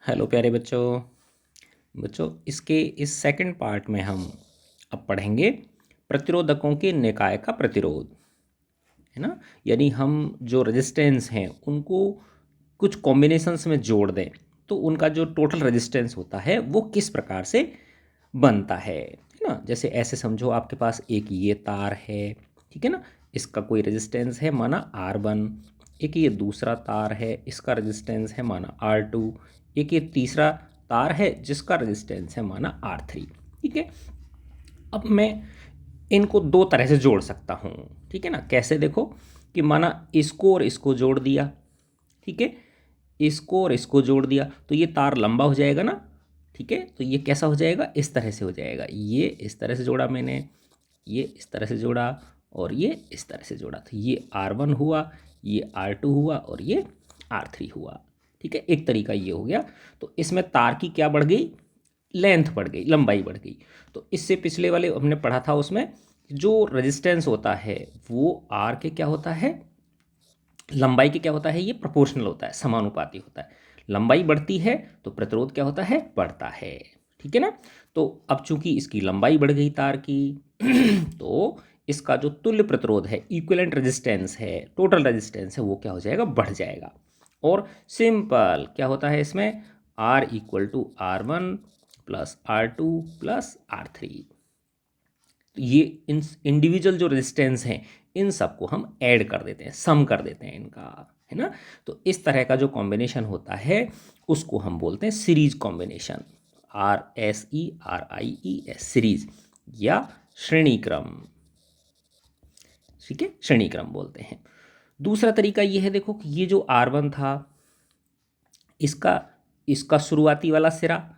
Hello प्यारे बच्चों। इसके इस सेकंड पार्ट में हम अब पढ़ेंगे प्रतिरोधकों के निकाय का प्रतिरोध, है ना। यानी हम जो रेजिस्टेंस हैं उनको कुछ कॉम्बिनेशंस में जोड़ दें तो उनका जो टोटल रेजिस्टेंस होता है वो किस प्रकार से बनता है ना। जैसे ऐसे समझो, आपके पास एक ये तार है, ठीक है ना। इसका कोई रेजिस्टेंस है माना R1। एक ये दूसरा तार है, इसका रेजिस्टेंस है माना R2। एक ये तीसरा तार है जिसका रेजिस्टेंस है माना R3। ठीक है। अब मैं इनको दो तरह से जोड़ सकता हूँ, ठीक है ना। कैसे, देखो कि माना इसको और इसको जोड़ दिया, ठीक है। इसको और इसको जोड़ दिया तो ये तार लंबा हो जाएगा ना, ठीक है। तो ये कैसा हो जाएगा, इस तरह से हो जाएगा। ये इस तरह से जोड़ा मैंने, ये इस तरह से जोड़ा और ये इस तरह से जोड़ा, तो ये R1 हुआ, ये R2 हुआ और ये R3 हुआ, ठीक है। एक तरीका ये हो गया। तो इसमें तार की क्या बढ़ गई, लेंथ बढ़ गई, लंबाई बढ़ गई। तो इससे पिछले वाले हमने पढ़ा था, उसमें जो रेजिस्टेंस होता है वो R के क्या होता है, लंबाई के क्या होता है, ये प्रोपोर्शनल होता है, समानुपाती होता है। लंबाई बढ़ती है तो प्रतिरोध क्या होता है, बढ़ता है, ठीक है ना। तो अब चूंकि इसकी लंबाई बढ़ गई तार की तो इसका जो तुल्य प्रतिरोध है, इक्विवेलेंट रेजिस्टेंस है, टोटल रेजिस्टेंस है, वो क्या हो जाएगा, बढ़ जाएगा। और सिंपल क्या होता है इसमें, R equal to R1 plus R2 plus R3। ये इन इंडिविजुअल जो रेजिस्टेंस हैं इन सबको हम ऐड कर देते हैं, सम कर देते हैं इनका, है ना। तो इस तरह का जो कॉम्बिनेशन होता है उसको हम बोलते हैं सीरीज कॉम्बिनेशन, RSERIES, सीरीज या श्रेणी क्रम, ठीक है, श्रेणी क्रम बोलते हैं। दूसरा तरीका ये है, देखो कि ये जो R1 था, इसका इसका शुरुआती वाला सिरा,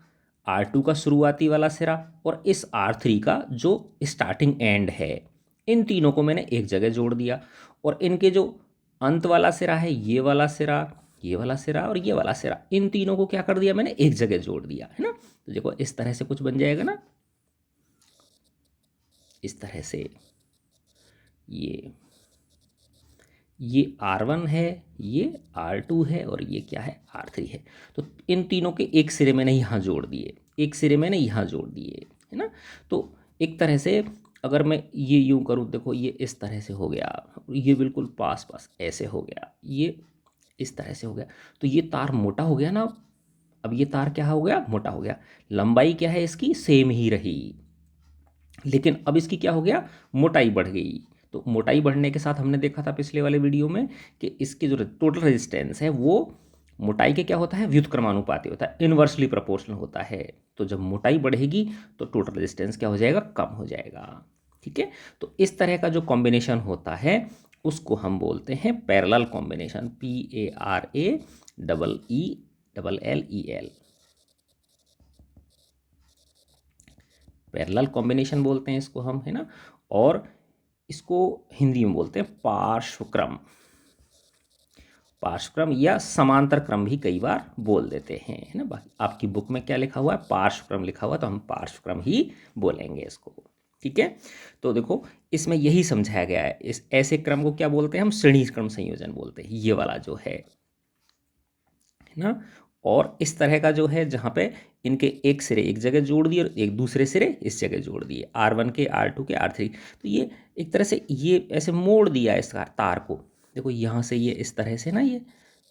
R2 का शुरुआती वाला सिरा और इस R3 का जो स्टार्टिंग एंड है, इन तीनों को मैंने एक जगह जोड़ दिया। और इनके जो अंत वाला सिरा है, ये वाला सिरा, ये वाला सिरा और ये वाला सिरा, इन तीनों को क्या कर दिया मैंने, एक जगह जोड़ दिया, है ना। तो देखो इस तरह से कुछ बन जाएगा ना, इस तरह से। ये R1 है, ये R2 है और ये क्या है, R3 है। तो इन तीनों के एक सिरे मैंने यहाँ जोड़ दिए, एक सिरे मैंने यहाँ जोड़ दिए, है ना। तो एक तरह से अगर मैं ये यूँ करूँ, देखो ये इस तरह से हो गया, ये बिल्कुल पास पास ऐसे हो गया, ये इस तरह से हो गया। तो ये तार मोटा हो गया ना। अब ये तार क्या हो गया, मोटा हो गया। लंबाई क्या है इसकी, सेम ही रही, लेकिन अब इसकी क्या हो गया, मोटाई बढ़ गई। तो मोटाई बढ़ने के साथ हमने देखा था पिछले वाले वीडियो में कि इसकी जो टोटल रेजिस्टेंस है वो मोटाई के क्या होता है, व्युत्क्रमानुपाती होता है, इनवर्सली प्रोपोर्शनल होता है। तो जब मोटाई बढ़ेगी तो टोटल रेजिस्टेंस क्या हो जाएगा, कम हो जाएगा, ठीक है। तो इस तरह का जो कॉम्बिनेशन होता है उसको हम बोलते हैं parallel combination, PARALLEL, parallel combination बोलते हैं इसको हम, है ना। और इसको हिंदी में बोलते हैं पार्श्वक्रम, पार्श्वक्रम या समांतर क्रम भी कई बार बोल देते हैं, है ना। बाकी आपकी बुक में क्या लिखा हुआ है, पार्श्वक्रम लिखा हुआ है, तो हम पार्श्वक्रम ही बोलेंगे इसको, ठीक है। तो देखो इसमें यही समझाया गया है, इस ऐसे क्रम को क्या बोलते हैं हम, श्रेणी क्रम संयोजन बोलते हैं, ये वाला जो है ना। और इस तरह का जो है जहाँ पे इनके एक सिरे एक जगह जोड़ दिए और एक दूसरे सिरे इस जगह जोड़ दिए, R1 के, R2 के, R3। तो ये एक तरह से ये ऐसे मोड़ दिया इस तार को, देखो यहाँ से ये इस तरह से ना, ये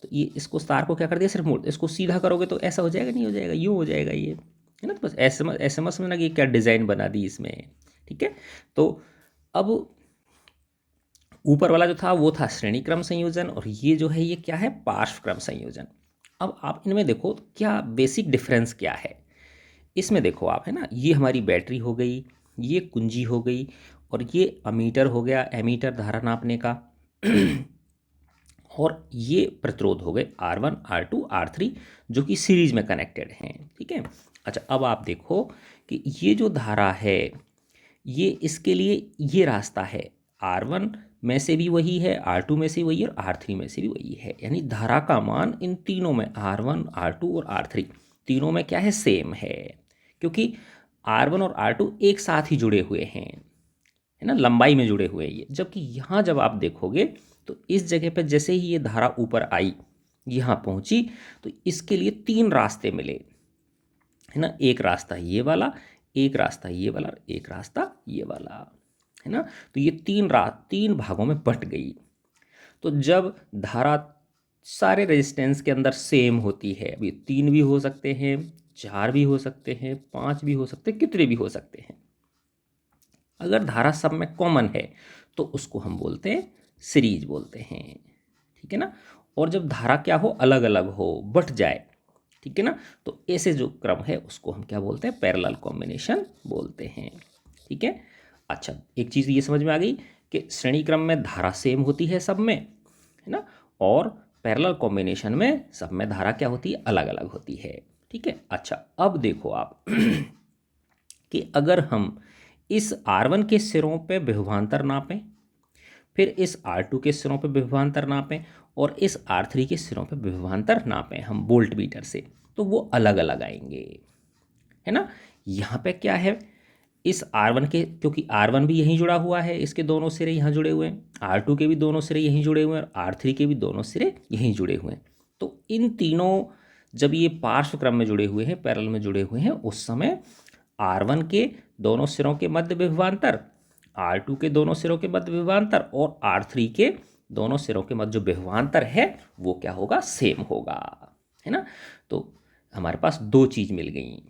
तो ये इसको तार को क्या कर दिया, सिर्फ मोड़, इसको सीधा करोगे तो ऐसा हो जाएगा, नहीं हो जाएगा, यूँ हो जाएगा ये, है ना। तो बस ऐसे मत समझना कि क्या डिज़ाइन बना दी इसमें, ठीक है। तो अब ऊपर वाला जो था वो था श्रेणी क्रम संयोजन और ये जो है ये क्या है, पार्श्व क्रम संयोजन। अब आप इनमें देखो क्या बेसिक डिफरेंस क्या है, इसमें देखो आप, है ना, ये हमारी बैटरी हो गई, ये कुंजी हो गई और ये अमीटर हो गया, एमीटर धारा नापने का और ये प्रतिरोध हो गए R1, R2, R3 जो कि सीरीज में कनेक्टेड हैं, ठीक है। अच्छा अब आप देखो कि ये जो धारा है ये इसके लिए ये रास्ता है, R1 में से भी वही है, R2 में से वही है और R3 में से भी वही है। यानी धारा का मान इन तीनों में, R1, R2 और R3 तीनों में क्या है, सेम है, क्योंकि R1 और R2 एक साथ ही जुड़े हुए हैं, है ना, लंबाई में जुड़े हुए हैं ये। जबकि यहाँ जब आप देखोगे तो इस जगह पर जैसे ही ये धारा ऊपर आई यहाँ पहुँची, तो इसके लिए 3 रास्ते मिले, है ना। एक रास्ता ये वाला, एक रास्ता ये वाला, एक रास्ता ये वाला, है ना। तो ये 3 भागों में बट गई। तो जब धारा सारे रेजिस्टेंस के अंदर सेम होती है, अभी 3 भी हो सकते हैं, 4 भी हो सकते हैं, 5 भी हो सकते हैं, कितने भी हो सकते हैं, अगर धारा सब में कॉमन है तो उसको हम बोलते हैं सीरीज बोलते हैं, ठीक है ना। और जब धारा क्या हो, अलग अलग हो, बट जाए, ठीक है ना, तो ऐसे जो क्रम है उसको हम क्या बोलते हैं, पैरेलल कॉम्बिनेशन बोलते हैं, ठीक है। अच्छा, एक चीज़ ये समझ में आ गई कि श्रेणी क्रम में धारा सेम होती है सब में, है ना, और पैरेलल कॉम्बिनेशन में सब में धारा क्या होती है, अलग अलग होती है, ठीक है। अच्छा, अब देखो आप कि अगर हम इस R1 के सिरों पे विभवांतर नापें, फिर इस R2 के सिरों पे विभवांतर नापें, और इस R3 के सिरों पे विभवांतर नापें हम वोल्ट मीटर से, तो वो अलग अलग आएंगे, है ना। यहाँ पे क्या है, इस R1 के, क्योंकि R1 भी यहीं जुड़ा हुआ है, इसके दोनों सिरे यहाँ जुड़े हुए हैं, R2 के भी दोनों सिरे यहीं जुड़े हुए हैं, और R3 के भी दोनों सिरे यहीं जुड़े हुए हैं। तो इन तीनों जब ये पार्श्व क्रम में जुड़े हुए हैं, पैरेलल में जुड़े हुए हैं, उस समय R1 के दोनों सिरों के मध्य विभवांतर, R2 के दोनों सिरों के मध्य विभवांतर और R3 के दोनों सिरों के मध्य जो विभवांतर है वो क्या होगा, सेम होगा, है ना। तो हमारे पास 2 चीज़ मिल गई।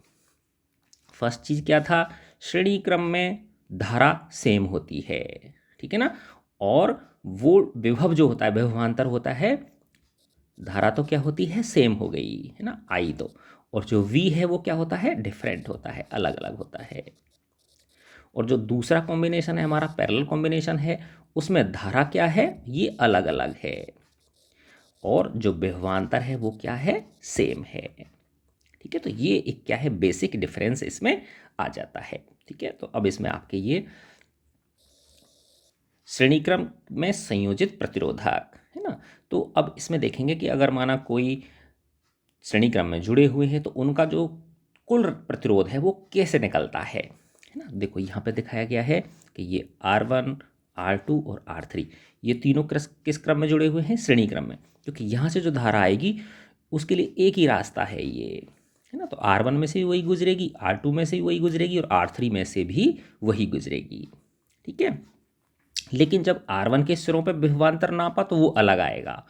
फर्स्ट चीज़ क्या था, श्रेणी क्रम में धारा सेम होती है, ठीक है ना, और वो विभव जो होता है, विभवांतर होता है, धारा तो क्या होती है, सेम हो गई, है ना, आई तो, और जो V है वो क्या होता है, डिफरेंट होता है, अलग अलग होता है। और जो दूसरा कॉम्बिनेशन है हमारा पैरेलल कॉम्बिनेशन है, उसमें धारा क्या है, ये अलग अलग है, और जो विभवांतर है वो क्या है, सेम है, ठीक है। तो ये एक क्या है, बेसिक डिफरेंस इसमें आ जाता है, ठीक है। तो अब इसमें आपके ये श्रेणी क्रम में संयोजित प्रतिरोधक, है ना। तो अब इसमें देखेंगे कि अगर माना कोई श्रेणी क्रम में जुड़े हुए हैं तो उनका जो कुल प्रतिरोध है वो कैसे निकलता है ना। देखो यहाँ पे दिखाया गया है कि ये R1, R2 और R3 ये तीनों किस क्रम में जुड़े हुए हैं, श्रेणी क्रम में, क्योंकि यहाँ से जो धारा आएगी उसके लिए एक ही रास्ता है ये, है ना। तो R1 में से भी वही गुजरेगी, R2 में से भी वही गुजरेगी, और R3 में से भी वही गुजरेगी, ठीक है। लेकिन जब R1 के सिरों पे विभवांतर नापा तो वो अलग आएगा,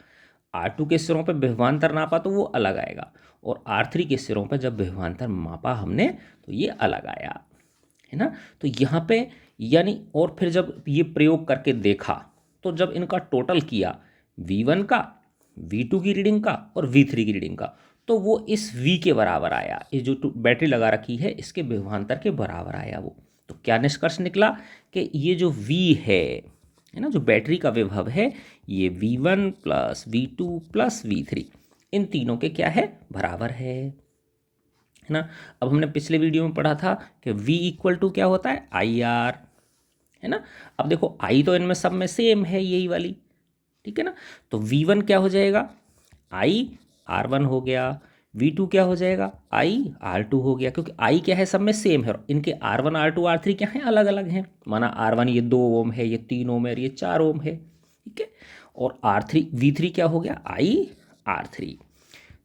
R2 के सिरों पे विभवांतर नापा तो वो अलग आएगा, और R3 के सिरों पे जब विभवांतर मापा हमने तो ये अलग आया, है ना। तो यहाँ पे यानी, और फिर जब ये प्रयोग करके देखा तो जब इनका टोटल किया, V1 का, V2 की रीडिंग का और V3 की रीडिंग का, तो वो इस V के बराबर आया, ये जो बैटरी लगा रखी है इसके विभवांतर के बराबर आया वो। तो क्या निष्कर्ष निकला कि ये जो V है ना, जो बैटरी का विभव है, ये V1 plus V2 plus V3 इन तीनों के क्या है, बराबर है ना। अब हमने पिछले वीडियो में पढ़ा था कि V इक्वल टू क्या होता है, IR, है ना। अब देखो I तो इनमें सब में सेम है, यही वाली, ठीक है ना। तो V1 क्या हो जाएगा, IR1 हो गया, V2 क्या हो जाएगा, IR2 हो गया, क्योंकि I क्या है, सब में सेम है, और इनके R1 R2 R3 क्या है, अलग अलग हैं। माना R1 ये 2 ओम है, ये 3 ओम है, और ये 4 ओम है, ठीक है। और R3 V3 क्या हो गया, IR3,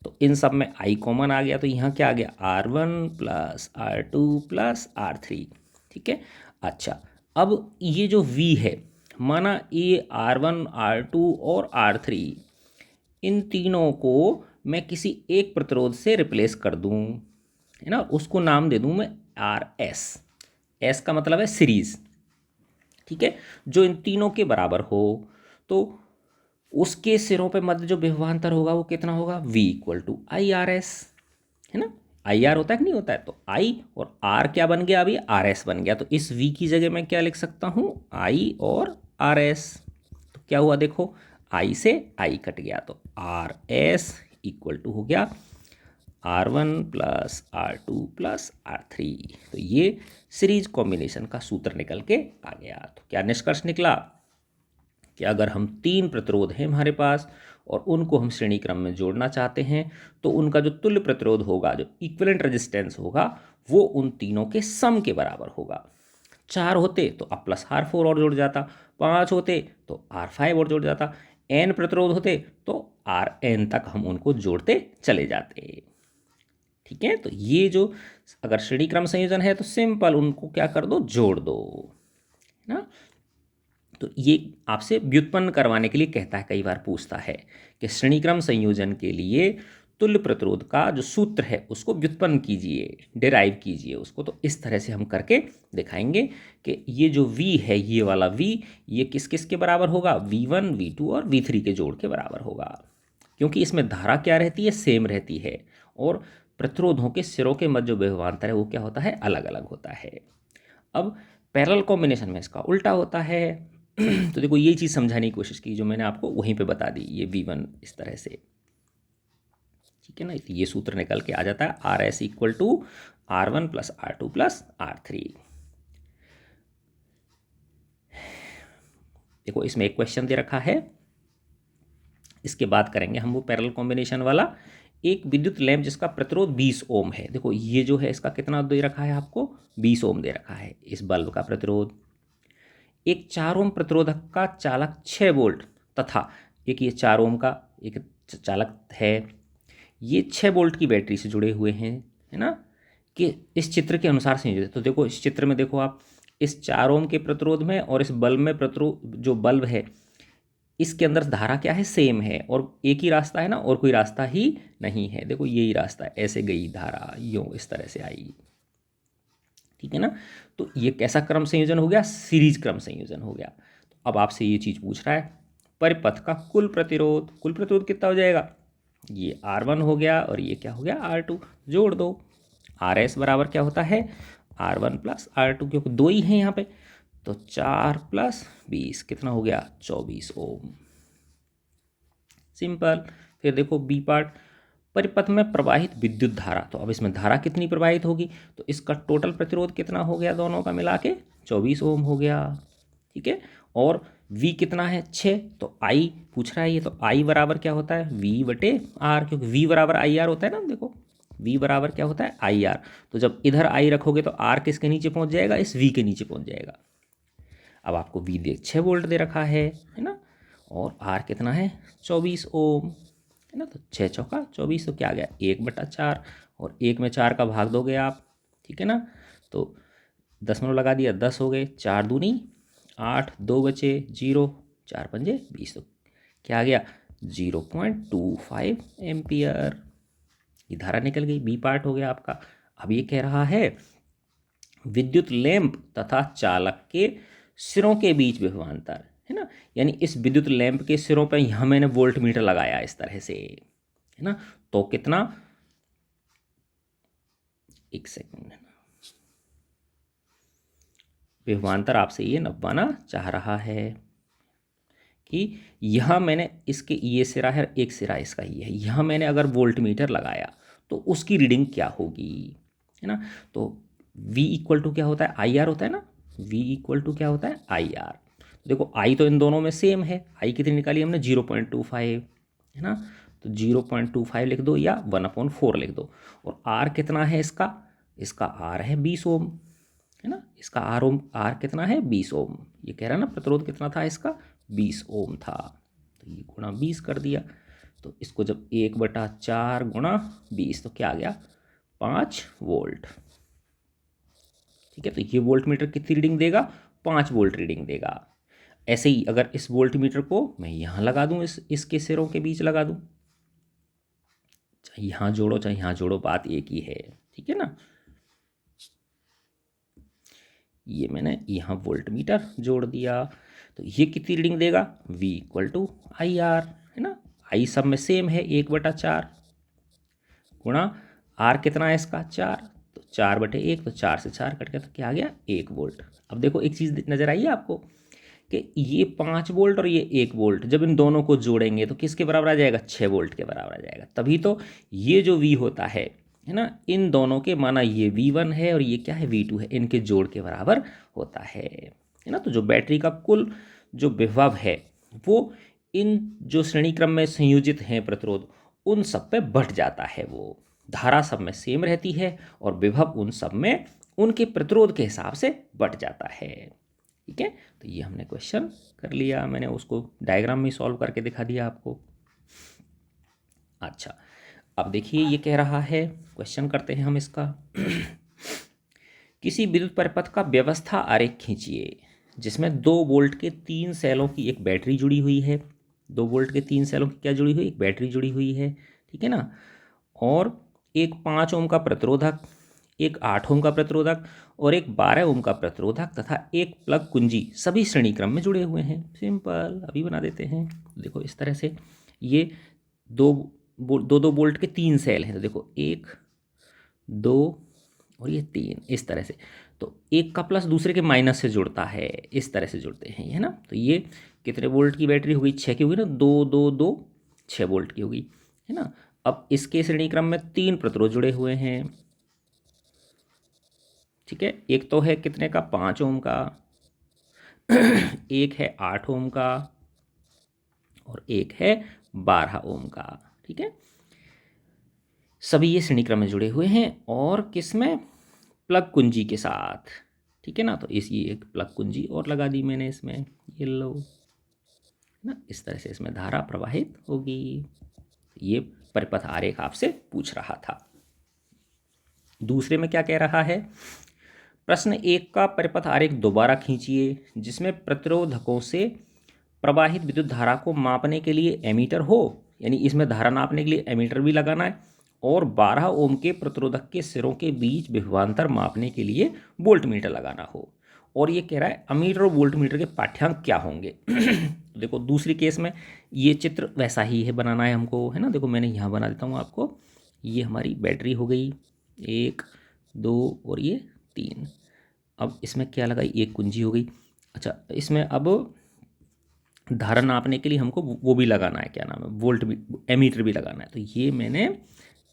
तो इन सब में I कॉमन आ गया, तो यहाँ क्या आ गया, R1 plus R2 plus R3, ठीक है। अच्छा, अब ये जो V है, माना ये R1 R2 और R3 इन तीनों को मैं किसी एक प्रतिरोध से रिप्लेस कर दूं, है ना, उसको नाम दे दूं मैं RS, S का मतलब है सीरीज, ठीक है, जो इन तीनों के बराबर हो, तो उसके सिरों पे मध्य जो विभवांतर होगा वो कितना होगा, V इक्वल टू IRS, है ना। IR होता है कि नहीं होता है, तो I और R क्या बन गया, अभी RS बन गया, तो इस V की जगह मैं क्या लिख सकता हूँ, I और RS। तो क्या हुआ देखो, I से I कट गया, तो RS इक्वल टू हो गया R1 plus R2 plus R3। तो ये सीरीज कॉम्बिनेशन का सूत्र निकल के आ गया। तो क्या निष्कर्ष निकला कि अगर हम 3 प्रतिरोध हैं हमारे पास और उनको हम श्रेणी क्रम में जोड़ना चाहते हैं तो उनका जो तुल्य प्रतिरोध होगा, जो इक्विवेलेंट रेजिस्टेंस होगा, वो उन तीनों के सम के बराबर होगा। 4 होते तो अब प्लस R4 और जुड़ जाता, 5 होते तो R5 और जुड़ जाता, N प्रतिरोध होते तो Rn तक हम उनको जोड़ते चले जाते। ठीक है, तो ये जो अगर श्रेणी क्रम संयोजन है तो सिंपल उनको क्या कर दो, जोड़ दो, है ना। तो ये आपसे व्युत्पन्न करवाने के लिए कहता है, कई बार पूछता है कि श्रेणी क्रम संयोजन के लिए तुल्य प्रतिरोध का जो सूत्र है उसको व्युत्पन्न कीजिए, डिराइव कीजिए उसको। तो इस तरह से हम करके दिखाएंगे कि ये जो V है, ये वाला V, ये किस किस के बराबर होगा, V1 V2 और V3 के जोड़ के बराबर होगा, क्योंकि इसमें धारा क्या रहती है, सेम रहती है, और प्रतिरोधों के सिरों के मध्य जो विभवांतर है वो क्या होता है, अलग अलग होता है। अब पैरेलल कॉम्बिनेशन में इसका उल्टा होता है। तो देखो ये चीज़ समझाने की कोशिश की जो मैंने आपको वहीं पे बता दी, ये V1 इस तरह से, ठीक है ना। तो ये सूत्र निकल के आ जाता है RS equal to R1 plus R2 plus R3। देखो इसमें एक क्वेश्चन दे रखा है, इसके बाद करेंगे हम वो पैरेलल कॉम्बिनेशन वाला। एक विद्युत लैंप जिसका प्रतिरोध 20 ओम है, देखो ये जो है इसका कितना दे रखा है आपको, 20 ओम दे रखा है इस बल्ब का प्रतिरोध। एक 4 ओम प्रतिरोधक का चालक 6 वोल्ट तथा एक ये 4 ओम का एक चालक है, ये 6 वोल्ट की बैटरी से जुड़े हुए हैं, है ना, कि इस चित्र के अनुसार संयोजित है। तो देखो इस चित्र में देखो आप, इस 4 ओम के प्रतिरोध में और इस बल्ब में प्रतिरोध, जो बल्ब है इसके अंदर धारा क्या है, सेम है, और एक ही रास्ता है ना, और कोई रास्ता ही नहीं है। देखो यही रास्ता है, ऐसे गई धारा, यूँ इस तरह से आई, ठीक है ना। तो ये कैसा क्रम संयोजन हो गया, सीरीज क्रम संयोजन हो गया। तो अब आपसे ये चीज़ पूछ रहा है, परिपथ का कुल प्रतिरोध कितना हो जाएगा, ये R1 हो गया और ये क्या हो गया R2, जोड़ दो। RS बराबर क्या होता है, R1 प्लस R2, क्योंकि दो ही हैं यहाँ पे, तो 4 प्लस 20 कितना हो गया, 24 ओम। सिंपल। फिर देखो बी पार्ट, परिपथ में प्रवाहित विद्युत धारा, तो अब इसमें धारा कितनी प्रवाहित होगी, तो इसका टोटल प्रतिरोध कितना हो गया, दोनों का मिला के 24 ओम हो गया, ठीक है। और V कितना है, 6, तो I पूछ रहा है ये, तो I बराबर क्या होता है, V बटे R, क्योंकि V बराबर IR होता है ना। देखो V बराबर क्या होता है, IR, तो जब इधर I रखोगे तो R किसके नीचे पहुंच जाएगा, इस V के नीचे पहुंच जाएगा। अब आपको V दे 6 वोल्ट दे रखा है ना, और R कितना है, 24 ओम, है ना। तो 6 चौका 24, तो क्या आ गया, 1/4, और 1 में 4 का भाग दोगे आप, ठीक है ना। तो दशमलव लगा दिया, 10 हो गए, 4 दूनी 8, 2 बचे 0, 4 पंजे 20, तो क्या आ गया, 0.25 एम्पियर। ये धारा निकल गई, बी पार्ट हो गया आपका। अब ये कह रहा है विद्युत लैंप तथा चालक के सिरों के बीच विभवांतर, है ना। यानी इस विद्युत लैंप के सिरों पर यहाँ मैंने वोल्ट मीटर लगाया इस तरह से, है ना। तो कितना, एक सेकंड, विभवांतर आपसे ये नपाना चाह रहा है कि यहाँ मैंने इसके ये सिरा है, एक सिरा इसका ये है, यहाँ मैंने अगर वोल्ट मीटर लगाया तो उसकी रीडिंग क्या होगी, है ना। तो V इक्वल टू क्या होता है, IR होता है ना, V इक्वल टू क्या होता है, IR। देखो I तो इन दोनों में सेम है, I कितनी निकाली हमने, 0.25, है ना। तो 0.25 लिख दो या 1/4 लिख दो। और R कितना है इसका, R है 20 ओम, है ना। इसका R कितना है, 20 ओम। ये कह रहा है ना प्रतिरोध कितना था इसका, 20 ओम था, तो ये गुणा 20 कर दिया। तो इसको जब 1/4 गुणा 20, तो क्या आ गया, 5 वोल्ट, ठीक है। तो ये वोल्ट मीटर कितनी रीडिंग देगा, 5 वोल्ट रीडिंग देगा। ऐसे ही अगर इस वोल्ट मीटर को मैं यहाँ लगा दूँ, इसके सिरों के बीच लगा दूँ, चाहे यहाँ जोड़ो चाहे यहाँ जोड़ो, बात एक ही है, ठीक है ना। ये मैंने यहाँ वोल्ट मीटर जोड़ दिया, तो ये कितनी रीडिंग देगा, V इक्वल टू IR, है ना। I सब में सेम है, 1/4 गुणा R कितना है इसका, 4, तो 4/1, तो 4 से 4 कट गया, तो क्या आ गया, 1 वोल्ट। अब देखो एक चीज़ नज़र आई है आपको कि ये 5 वोल्ट और ये 1 वोल्ट जब इन दोनों को जोड़ेंगे तो किसके बराबर आ जाएगा, 6 वोल्ट के बराबर आ जाएगा। तभी तो ये जो V होता है ना, इन दोनों के माना ये V1 है और ये क्या है, V2 है, इनके जोड़ के बराबर होता है ना। तो जो बैटरी का कुल जो विभव है वो इन जो श्रेणी क्रम में संयोजित हैं प्रतिरोध, उन सब पे बढ़ जाता है। वो धारा सब में सेम रहती है और विभव उन सब में उनके प्रतिरोध के हिसाब से बढ़ जाता है, ठीक है। तो ये हमने क्वेश्चन कर लिया, मैंने उसको डायग्राम में सॉल्व करके दिखा दिया आपको। अच्छा, अब देखिए ये कह रहा है, क्वेश्चन करते हैं हम इसका। किसी विद्युत परिपथ का व्यवस्था आरेख खींचिए जिसमें 2 वोल्ट के 3 सेलों की एक बैटरी जुड़ी हुई है। 2 वोल्ट के 3 सेलों की क्या जुड़ी हुई, एक बैटरी जुड़ी हुई है, ठीक है ना। और एक 5 ओम का प्रतिरोधक, एक 8 ओम का प्रतिरोधक और एक 12 ओम का प्रतिरोधक तथा एक प्लग कुंजी सभी श्रेणी क्रम में जुड़े हुए हैं। सिंपल, अभी बना देते हैं। देखो इस तरह से ये दो दो वोल्ट के 3 सेल हैं। तो देखो 1 2 और ये 3, इस तरह से। तो एक का प्लस दूसरे के माइनस से जुड़ता है, इस तरह से जुड़ते हैं, है ना। तो ये कितने वोल्ट की बैटरी होगी, 6 की होगी ना, 2 2 2 6 वोल्ट की होगी, है ना। अब इसके श्रेणी क्रम में 3 प्रतिरोध जुड़े हुए हैं, ठीक है। एक तो है कितने का, 5 ओम का, एक है 8 ओम का और एक है 12 ओम का, ठीक है। सभी ये श्रेणी क्रम में जुड़े हुए हैं और किसमें, प्लग कुंजी के साथ, ठीक है ना। तो इस ये एक प्लग कुंजी और लगा दी मैंने इसमें, ये लो ना। इस तरह से इसमें धारा प्रवाहित होगी। ये परिपथ आरेख आपसे पूछ रहा था। दूसरे में क्या कह रहा है, प्रश्न 1 का परिपथ आरेख दोबारा खींचिए जिसमें प्रतिरोधकों से प्रवाहित विद्युत धारा को मापने के लिए एमीटर हो, यानी इसमें धारा नापने के लिए एमीटर भी लगाना है, और 12 ओम के प्रतिरोधक के सिरों के बीच विभवांतर मापने के लिए वोल्ट मीटर लगाना हो। और ये कह रहा है अमीटर और वोल्ट मीटर के पाठ्यांक क्या होंगे। तो देखो दूसरी केस में ये चित्र वैसा ही है, बनाना है हमको, है ना। देखो मैंने यहाँ बना देता हूँ आपको। ये हमारी बैटरी हो गई 1 2 और ये 3। अब इसमें क्या लगाई, एक कुंजी हो गई। अच्छा, इसमें अब धारा नापने के लिए हमको वो भी लगाना है, क्या नाम है, वोल्ट भी, एमीटर भी लगाना है। तो ये मैंने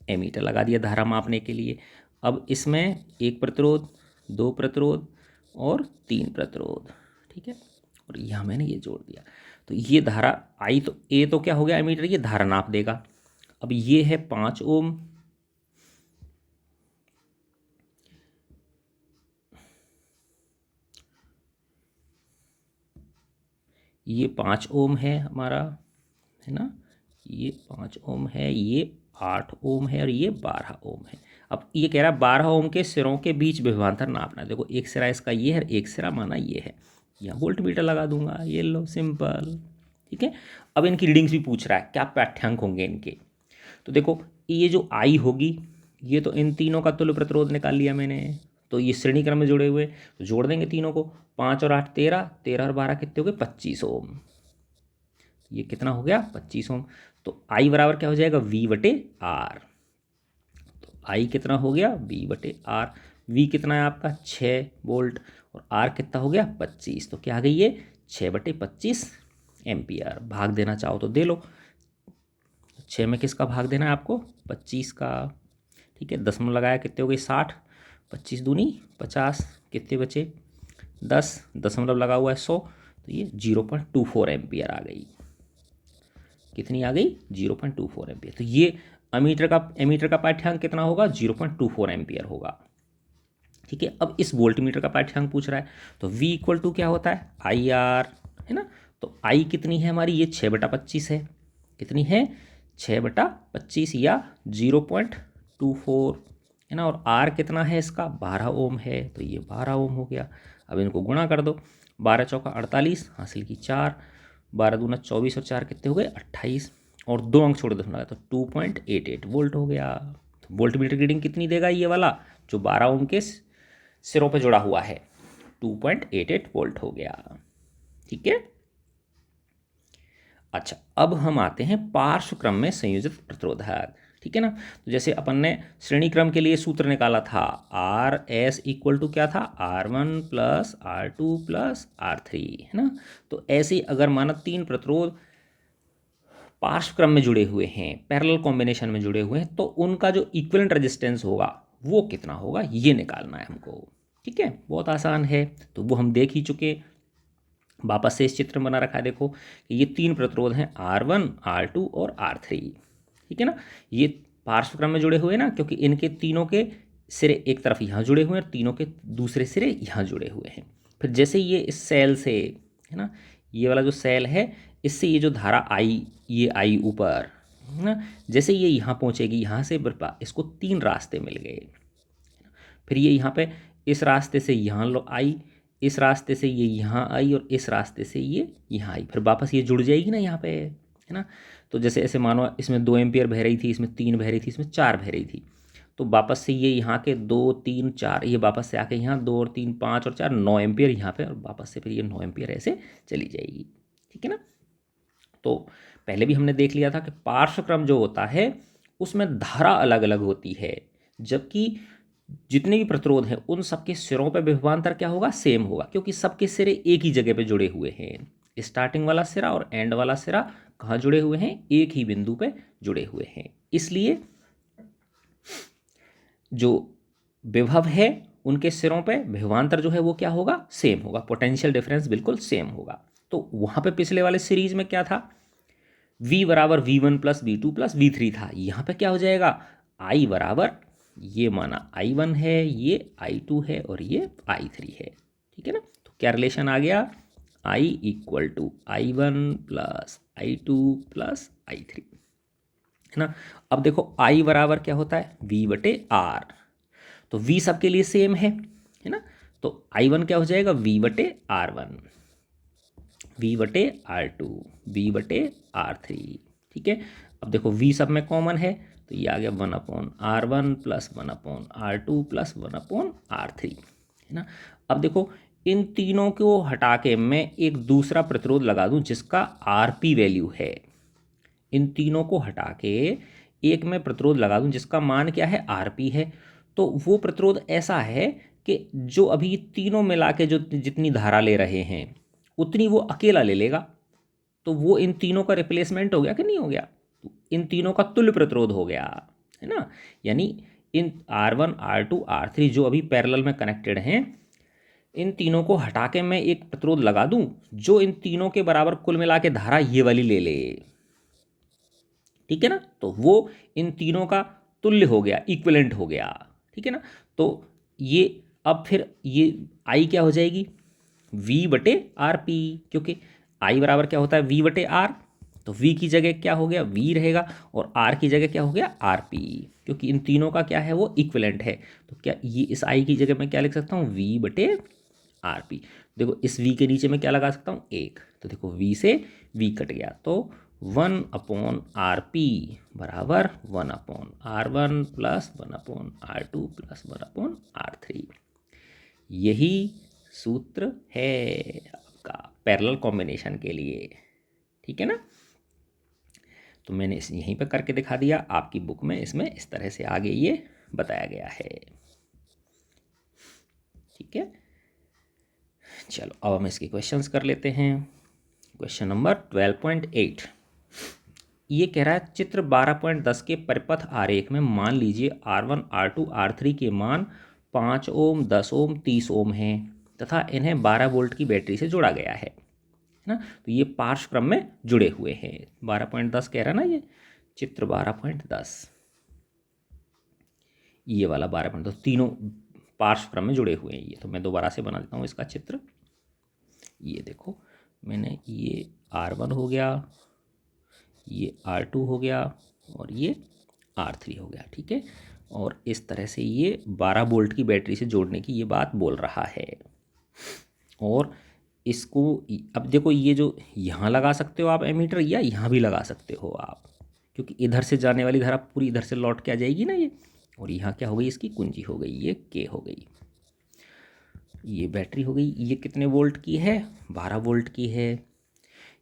एमीटर लगा दिया धारा मापने के लिए। अब इसमें एक प्रतिरोध, 2 प्रतिरोध और 3 प्रतिरोध, ठीक है। और यहाँ मैंने ये जोड़ दिया। तो ये धारा आई, तो ए तो क्या हो गया, एमीटर ये धारा नाप देगा। अब ये है 5 ओम, ये 5 ओम है हमारा, है ना। ये 5 ओम है, ये 8 ओम है और ये 12 ओम है। अब ये कह रहा है 12 ओम के सिरों के बीच विभवांतर नापना है। देखो एक सिरा इसका ये है, एक सिरा माना ये है, यहाँ वोल्ट मीटर लगा दूंगा, ये लो, सिंपल, ठीक है। अब इनकी रीडिंग्स भी पूछ रहा है, क्या पाठ्यांक होंगे इनके। तो देखो ये जो आई होगी, ये तो इन तीनों का तुल्य प्रतिरोध निकाल लिया मैंने। तो ये श्रेणी क्रम में जुड़े हुए, तो जोड़ देंगे तीनों को, 5 और 8 13, 13 और 12 कितने हो गए, 25 ओम। ये कितना हो गया, 25 ओम। तो आई बराबर क्या हो जाएगा, वी बटे आर। तो आई कितना हो गया, वी बटे आर। वी कितना है आपका 6 वोल्ट और आर कितना हो गया 25। तो क्या आ गई ये 6/25 एम्पियर। भाग देना चाहो तो दे लो। 6 में किसका भाग देना है आपको, 25 का, ठीक है। दशमलव लगाया, कितने हो गए 60, 25 दूनी 50, कितने बचे 10, दशमलव लगा हुआ है 100। तो ये 0.24 एम्पियर आ गई। कितनी आ गई, 0.24 एम्पियर। तो ये एमीटर का पाठ्यांक कितना होगा, 0.24 एम्पियर होगा, ठीक है। अब इस वोल्ट मीटर का पाठ्यांक पूछ रहा है, तो V इक्वल टू क्या होता है, आई आर, है ना। तो I कितनी है हमारी, ये 6/25 है। कितनी है, 6/25 या 0.24, है ना। और R कितना है इसका, 12 ओम है। तो ये 12 ओम हो गया। अब इनको गुणा कर दो, 12 चौका 48, हासिल की 4, 12 दूना 24 और 4 कितने हो गए 28, और 2 अंक छोड़ दो, तो 2.88 वोल्ट हो गया। तो वोल्ट मीटर की रीडिंग कितनी देगा ये वाला, जो 12 ओम के सिरों पे जुड़ा हुआ है, 2.88 वोल्ट हो गया, ठीक है। अच्छा, अब हम आते हैं पार्श्व क्रम में संयोजित प्रतिरोधक, ठीक है ना। तो जैसे अपन ने श्रेणी क्रम के लिए सूत्र निकाला था, आर एस इक्वल टू क्या था, R1 plus R2 plus R3, है ना। तो ऐसे ही अगर माना 3 प्रतिरोध पार्श्व क्रम में जुड़े हुए हैं, पैरेलल कॉम्बिनेशन में जुड़े हुए हैं, तो उनका जो इक्विवेलेंट रेजिस्टेंस होगा वो कितना होगा, ये निकालना है हमको, ठीक है। बहुत आसान है, तो वो हम देख ही चुके। वापस से इस चित्र में बना रखा है, देखो कि ये 3 प्रतिरोध हैं, R1 R2 और R3, ठीक है ना। ये पार्श्व क्रम में जुड़े हुए ना, क्योंकि इनके तीनों के सिरे एक तरफ यहाँ जुड़े हुए हैं, तीनों के दूसरे सिरे यहाँ जुड़े हुए हैं। फिर जैसे ये इस सेल से, है ना, ये वाला जो सेल है, इससे ये जो धारा आई, ये आई ऊपर, है ना। जैसे ये यहाँ पहुँचेगी, यहाँ से इसको 3 रास्ते मिल गए, फिर ये यहाँ पे इस रास्ते से यहाँ आई, इस रास्ते से ये यहाँ आई और इस रास्ते से ये यहाँ आई, फिर वापस ये जुड़ जाएगी ना यहाँ पे, है ना। तो जैसे ऐसे मानो इसमें 2 एम्पियर बह रही थी, इसमें 3 बह रही थी, इसमें 4 बह रही थी, तो वापस से ये यहाँ के 2 3 4 ये वापस से आके यहाँ 2 और 3 5 और 4 9 एम्पियर यहाँ पे, और वापस से फिर ये 9 एम्पियर ऐसे चली जाएगी, ठीक है ना। तो पहले भी हमने देख लिया था कि पार्श्वक्रम जो होता है उसमें धारा अलग अलग होती है, जबकि जितने भी प्रतिरोध हैं उन सबके सिरों पर विभवांतर क्या होगा, सेम होगा, क्योंकि सबके सिरे एक ही जगह पे जुड़े हुए हैं। स्टार्टिंग वाला सिरा और एंड वाला सिरा कहाँ जुड़े हुए हैं, एक ही बिंदु पे जुड़े हुए हैं। इसलिए जो विभव है उनके सिरों पे विभवांतर जो है वो क्या होगा, सेम होगा, पोटेंशियल डिफरेंस बिल्कुल सेम होगा। तो वहाँ पे पिछले वाले सीरीज में क्या था, V बराबर V1 plus V2 plus V3 था, यहाँ पे क्या हो जाएगा, I बराबर ये माना I1 है, ये I2 है और ये I3 है, ठीक है ना। तो क्या रिलेशन आ गया, I equal to I1 plus I2 plus I3, है ना। अब देखो I बराबर क्या होता है, V बटे R, तो V सबके लिए सेम है ना। तो I1 क्या हो जाएगा, V बटे R1, V बटे R2, V बटे R3, ठीक है। अब देखो V सब में कॉमन है, तो ये आ गया 1/R1 plus 1/R2 plus 1/R3, है ना। अब देखो इन तीनों को हटा के मैं एक दूसरा प्रतिरोध लगा दूं जिसका RP वैल्यू है, इन तीनों को हटा के एक मैं प्रतिरोध लगा दूं जिसका मान क्या है, RP है। तो वो प्रतिरोध ऐसा है कि जो अभी तीनों मिला के जो जितनी धारा ले रहे हैं उतनी वो अकेला ले लेगा, तो वो इन तीनों का रिप्लेसमेंट हो गया कि नहीं हो गया, तो इन तीनों का तुल्य प्रतिरोध हो गया, है ना। यानी इन R1 R2 R3 जो अभी पैरेलल में कनेक्टेड हैं, इन तीनों को हटा के मैं एक प्रतिरोध लगा दूं जो इन तीनों के बराबर कुल मिला के धारा ये वाली ले ले, ठीक है ना। तो वो इन तीनों का तुल्य हो गया, इक्विवेलेंट हो गया, ठीक है ना। तो ये अब फिर ये I क्या हो जाएगी, V बटे RP, क्योंकि I बराबर क्या होता है, V बटे R, तो V की जगह क्या हो गया, V रहेगा, और R की जगह क्या हो गया, RP, क्योंकि इन तीनों का क्या है, वो इक्विवेलेंट है। तो क्या ये इस I की जगह मैं क्या लिख सकता हूँ, V बटे RP। देखो इस V के नीचे मैं क्या लगा सकता हूँ, 1, तो देखो V से V कट गया, तो 1/RP बराबर 1/R1 plus 1/R2 plus 1/R3। यही सूत्र है आपका पैरेलल कॉम्बिनेशन के लिए, ठीक है ना। तो मैंने इस यहीं पर करके दिखा दिया, आपकी बुक में इसमें इस तरह से आगे ये बताया गया है, ठीक है। चलो अब हम इसके क्वेश्चंस कर लेते हैं। क्वेश्चन नंबर 12.8 ये कह रहा है, चित्र 12.10 के परिपथ आरेख में मान लीजिए R1 R2 R3 के मान 5 ओम 10 ओम 30 ओम हैं तथा इन्हें 12 वोल्ट की बैटरी से जोड़ा गया है ना। तो ये पार्श्व क्रम में जुड़े हुए हैं, 12.10 कह रहा है ना, ये चित्र 12.10, ये वाला 12.10 तीनों पार्श्व क्रम में जुड़े हुए हैं। ये तो मैं दोबारा से बना देता हूँ इसका चित्र। ये देखो मैंने, ये R1 हो गया, ये R2 हो गया और ये R3 हो गया, ठीक है। और इस तरह से ये 12 वोल्ट की बैटरी से जोड़ने की ये बात बोल रहा है। और इसको अब देखो, ये जो यहाँ लगा सकते हो आप एमीटर, या यहाँ भी लगा सकते हो आप, क्योंकि इधर से जाने वाली धारा पूरी इधर से लौट के आ जाएगी ना ये, और यहाँ क्या हो गई, इसकी कुंजी हो गई, ये K हो गई, ये बैटरी हो गई। ये कितने वोल्ट की है, 12 वोल्ट की है।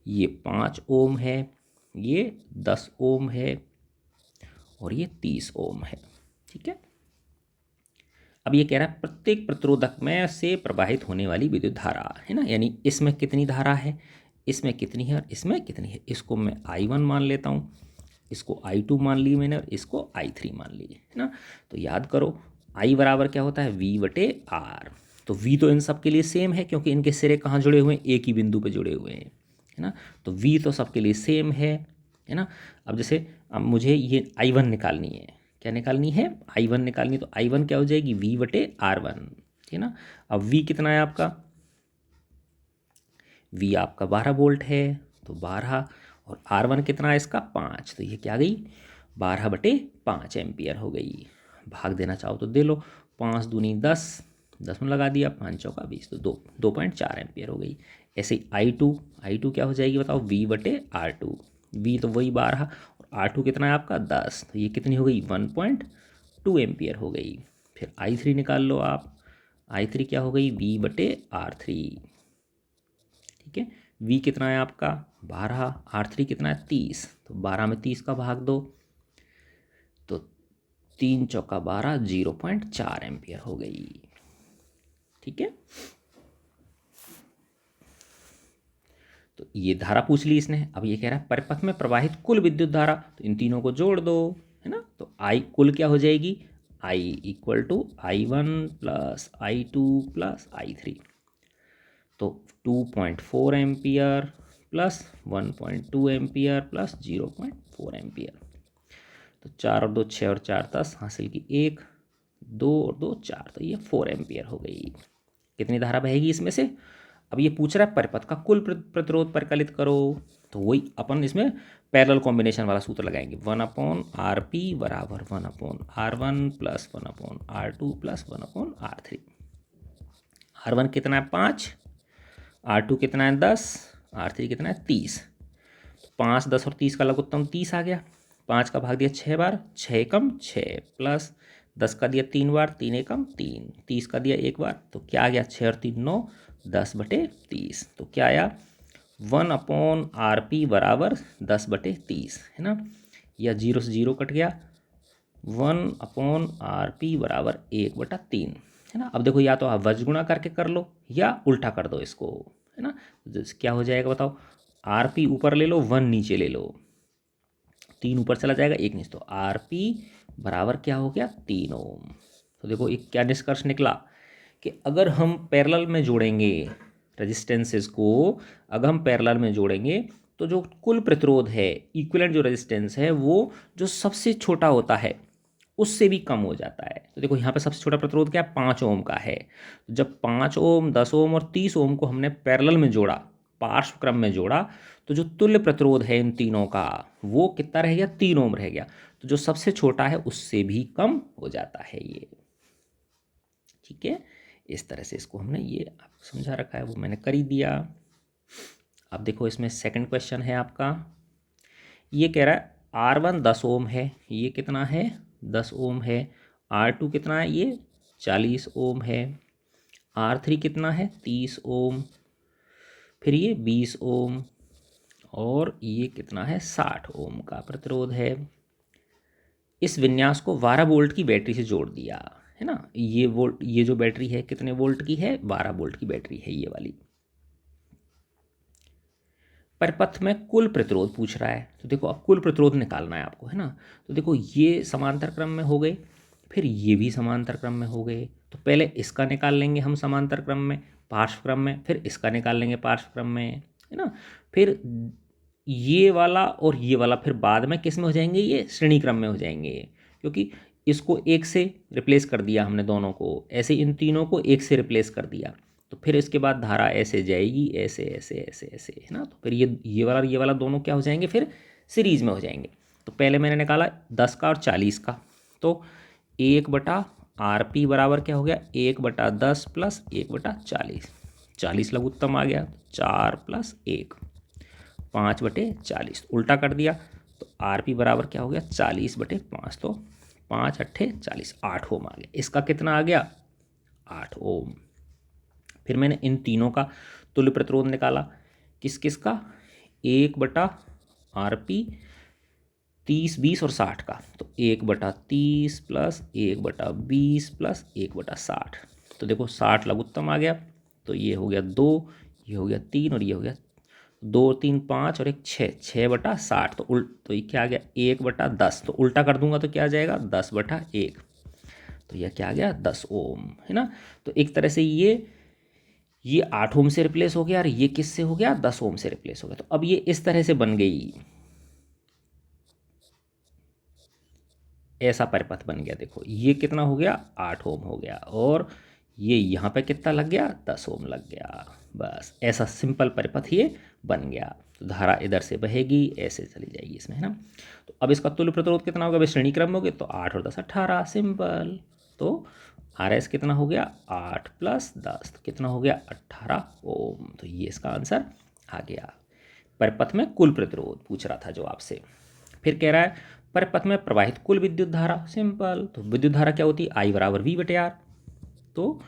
ये 5 ओम है, ये 10 ओम है और ये 30 ओम है, ठीक है। अब ये कह रहा है प्रत्येक प्रतिरोधक में से प्रवाहित होने वाली विद्युत धारा, है ना, यानी इसमें कितनी धारा है, इसमें कितनी है और इसमें कितनी है। इसको मैं I1 मान लेता हूँ, इसको I2 मान ली मैंने और इसको I3 मान ली, है ना। तो याद करो I बराबर क्या होता है, V बटे R। तो V तो इन सब के लिए सेम है क्योंकि इनके सिरे कहाँ जुड़े हुए हैं, एक ही बिंदु पे जुड़े हुए हैं, है ना। तो V तो सबके लिए सेम है ना। अब जैसे अब मुझे ये I1 निकालनी है, क्या निकालनी है, I1 निकालनी है। तो I1 क्या हो जाएगी, V बटे R1, है ना। अब V कितना है आपका, V आपका 12 वोल्ट है, तो 12, और R1 कितना है इसका 5, तो ये क्या गई 12/5 एम्पियर हो गई। भाग देना चाहो तो दे लो, 5 दूनी 10, 10 में लगा दिया, 5 चौका 20, तो 2.4 एम्पियर हो गई। ऐसे ही I2 क्या हो जाएगी बताओ, V/R2, V तो वही 12 और R2 कितना है आपका 10, तो ये कितनी हो गई 1.2 एम्पियर हो गई। फिर I3 निकाल लो आप, I3 क्या हो गई V/R3, ठीक है। V कितना है आपका 12, R3 कितना है 30, तो 12 में 30 का भाग दो, तो 3 चौका 12, 0.4 एम्पियर हो गई, ठीक है। तो ये धारा पूछ ली इसने। अब ये कह रहा है परिपथ में प्रवाहित कुल विद्युत धारा, तो इन तीनों को जोड़ दो, है ना। तो I कुल क्या हो जाएगी, I = I1 + I2 + I3, तो 2.4 ampere plus 1.2 ampere plus 0.4 ampere, तो 4 और 2 6 और 4 10, हासिल की 1, 2 और 2 4, तो ये 4 एम्पियर हो गई। कितनी धारा बहेगी इसमें से। अब ये पूछ रहा है परिपथ का कुल प्रतिरोध परिकलित करो, तो वही अपन इसमें पैरेलल कॉम्बिनेशन वाला सूत्र लगाएंगे, 1/RP बराबर 1/R1 + 1/R2 + 1/R3। R1 कितना है 5, R2 कितना है 10, R3 कितना है 30, 5 10 और 30 का लघुत्तम 30 आ गया, 5 का भाग दिया 6 बार, 6 एकम 6 प्लस 10 का दिया 3 बार, 3 एकम 3, 30 का दिया 1 बार, तो क्या आ गया 6 और 3 9, 10/30, तो क्या आया 1/RP बराबर 10/30, है ना। या 0 से 0 कट गया, 1/RP बराबर 1/3, है ना। अब देखो या तो आप वज्र गुणा करके कर लो या उल्टा कर दो इसको, है ना। क्या हो जाएगा बताओ, RP ऊपर ले लो 1 नीचे ले लो, 3 ऊपर चला जाएगा 1 नीचे, तो RP बराबर क्या हो गया 3 ओम। तो देखो एक क्या निष्कर्ष निकला कि अगर हम पैरेलल में जोड़ेंगे रेजिस्टेंसेस को, अगर हम पैरेलल में जोड़ेंगे तो जो कुल प्रतिरोध है, इक्विवेलेंट जो रेजिस्टेंस है, वो जो सबसे छोटा होता है उससे भी कम हो जाता है। तो देखो यहाँ पे सबसे छोटा प्रतिरोध क्या है 5 ओम का है, तो जब 5 ओम 10 ओम और 30 ओम को हमने पैरेलल में जोड़ा, पार्श्व क्रम में जोड़ा, तो जो तुल्य प्रतिरोध है इन तीनों का वो कितना रह गया 3 ओम रह गया, तो जो सबसे छोटा है उससे भी कम हो जाता है ये, ठीक है। इस तरह से इसको हमने ये आपको समझा रखा है, वो मैंने कर ही दिया। अब देखो इसमें सेकंड क्वेश्चन है आपका, ये कह रहा है R1 10 ओम है, ये कितना है 10 ओम है, R2 कितना है ये 40 ओम है, R3 कितना है 30 ओम, फिर ये 20 ओम, और ये कितना है 60 ओम का प्रतिरोध है। इस विन्यास को 12 वोल्ट की बैटरी से जोड़ दिया, है ना। ये जो बैटरी है कितने वोल्ट की है, 12 वोल्ट की बैटरी है ये वाली। परिपथ में कुल प्रतिरोध पूछ रहा है, तो देखो अब कुल प्रतिरोध निकालना है आपको, है ना। तो देखो ये समांतर क्रम में हो गए, फिर ये भी समांतर क्रम में हो गए, तो पहले इसका निकाल लेंगे हम समांतर क्रम में पार्श्व क्रम में, फिर इसका निकाल लेंगे पार्श्व क्रम में, है ना। फिर ये वाला और ये वाला फिर बाद में किस में हो जाएंगे, ये श्रेणी क्रम में हो जाएंगे, क्योंकि इसको एक से रिप्लेस कर दिया हमने दोनों को, ऐसे इन तीनों को एक से रिप्लेस कर दिया, तो फिर इसके बाद धारा ऐसे जाएगी, ऐसे ऐसे ऐसे ऐसे, है ना। तो फिर ये वाला दोनों क्या हो जाएंगे, फिर सीरीज में हो जाएंगे। तो पहले मैंने निकाला 10 का और 40 का, तो 1/RP बराबर क्या हो गया 1/10 + 1/40, 40 लघुत्तम आ गया, 4 + 1 5/40, उल्टा कर दिया, तो RP बराबर क्या हो गया 40/5, तो 5 अट्ठे 40, 8 ओम आ गया। इसका कितना आ गया 8 ओम। फिर मैंने इन तीनों का तुल्य प्रतिरोध निकाला, किस किस का 1/RP 30 20 और 60 का, तो 1/30 + 1/20 + 1/60, तो देखो 60 लघुत्तम आ गया, तो ये हो गया 2, ये हो गया 3 और ये हो गया 2 3 5 और 1 6, 6/60, तो ये क्या आ गया 1/10, तो उल्टा कर दूंगा तो क्या आ जाएगा 10/1, तो यह क्या आ गया 10 ओम, है ना। तो एक तरह से ये 8 ओम से रिप्लेस हो गया और ये किससे हो गया 10 ओम से रिप्लेस हो गया। तो अब ये इस तरह से बन गई, ऐसा परिपथ बन गया। देखो ये कितना हो गया 8 ओम हो गया, और ये यहाँ पे कितना लग गया, 10 ओम लग गया। बस ऐसा सिंपल परिपथ ये बन गया। तो धारा इधर से बहेगी, ऐसे चली जाएगी इसमें, है ना। तो अब इसका तुल्य प्रतिरोध कितना होगा, श्रेणी क्रम में होगे तो 8 और 10 18, सिंपल। तो आर एस कितना हो गया, 8 + 10 तो कितना हो गया, 18 ओम। तो ये इसका आंसर आ गया। परिपथ में कुल प्रतिरोध पूछ रहा था जो आपसे। फिर कह रहा है परिपथ में प्रवाहित कुल विद्युत धारा, सिंपल। तो विद्युत धारा क्या होती है, I = V/R। तो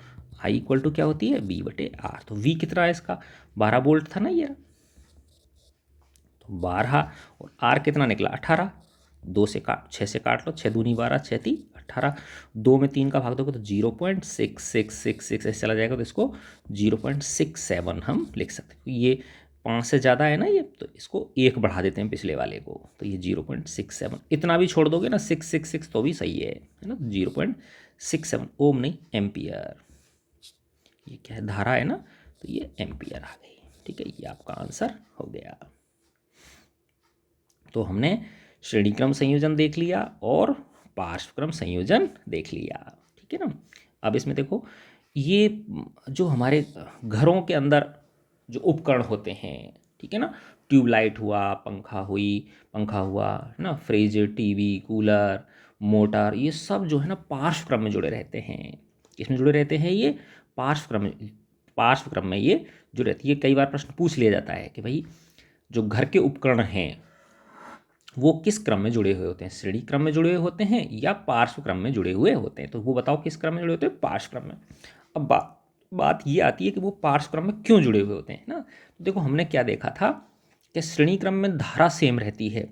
I = क्या होती है, V/R। तो V कितना है इसका, 12 वोल्ट था ना ये, तो 12 और R कितना निकला, 18। 2 से काट, 6 से काट लो, 6 दूनी 12, 6 × 3 = 18। 2 में 3 का भाग दोगे तो 0.6666 ऐसे चला जाएगा, तो इसको 0.67 हम लिख सकते हैं। ये 5 से ज़्यादा है ना ये, तो इसको 1 बढ़ा देते हैं पिछले वाले को, तो ये 0.67। इतना भी छोड़ दोगे ना 666 तो भी सही है ना। 0.67 ओम नहीं, एम्पियर। ये क्या है, धारा है ना, तो ये एम्पियर आ गई। ठीक है, ये आपका आंसर हो गया। तो हमने श्रेणीक्रम संयोजन देख लिया और पार्श्वक्रम संयोजन देख लिया। ठीक है ना। अब इसमें देखो, ये जो हमारे घरों के अंदर जो उपकरण होते हैं, ठीक है ना, ट्यूबलाइट हुआ, पंखा हुआ है ना, फ्रिज, टीवी, कूलर, मोटर, ये सब जो है ना पार्श्वक्रम में जुड़े रहते हैं। किसमें जुड़े रहते हैं, ये पार्श्वक्रम में ये जुड़े रहते हैं। ये कई बार प्रश्न पूछ लिया जाता है कि भाई जो घर के उपकरण हैं वो किस क्रम में जुड़े हुए होते हैं, श्रेणी क्रम में जुड़े हुए होते हैं या पार्श्व क्रम में जुड़े हुए होते हैं। तो वो बताओ किस क्रम में जुड़े होते हैं, पार्श्व क्रम में। अब बात ये आती है कि वो पार्श्व क्रम में क्यों जुड़े हुए होते हैं ना। तो देखो हमने क्या देखा था कि श्रेणी क्रम में धारा सेम रहती है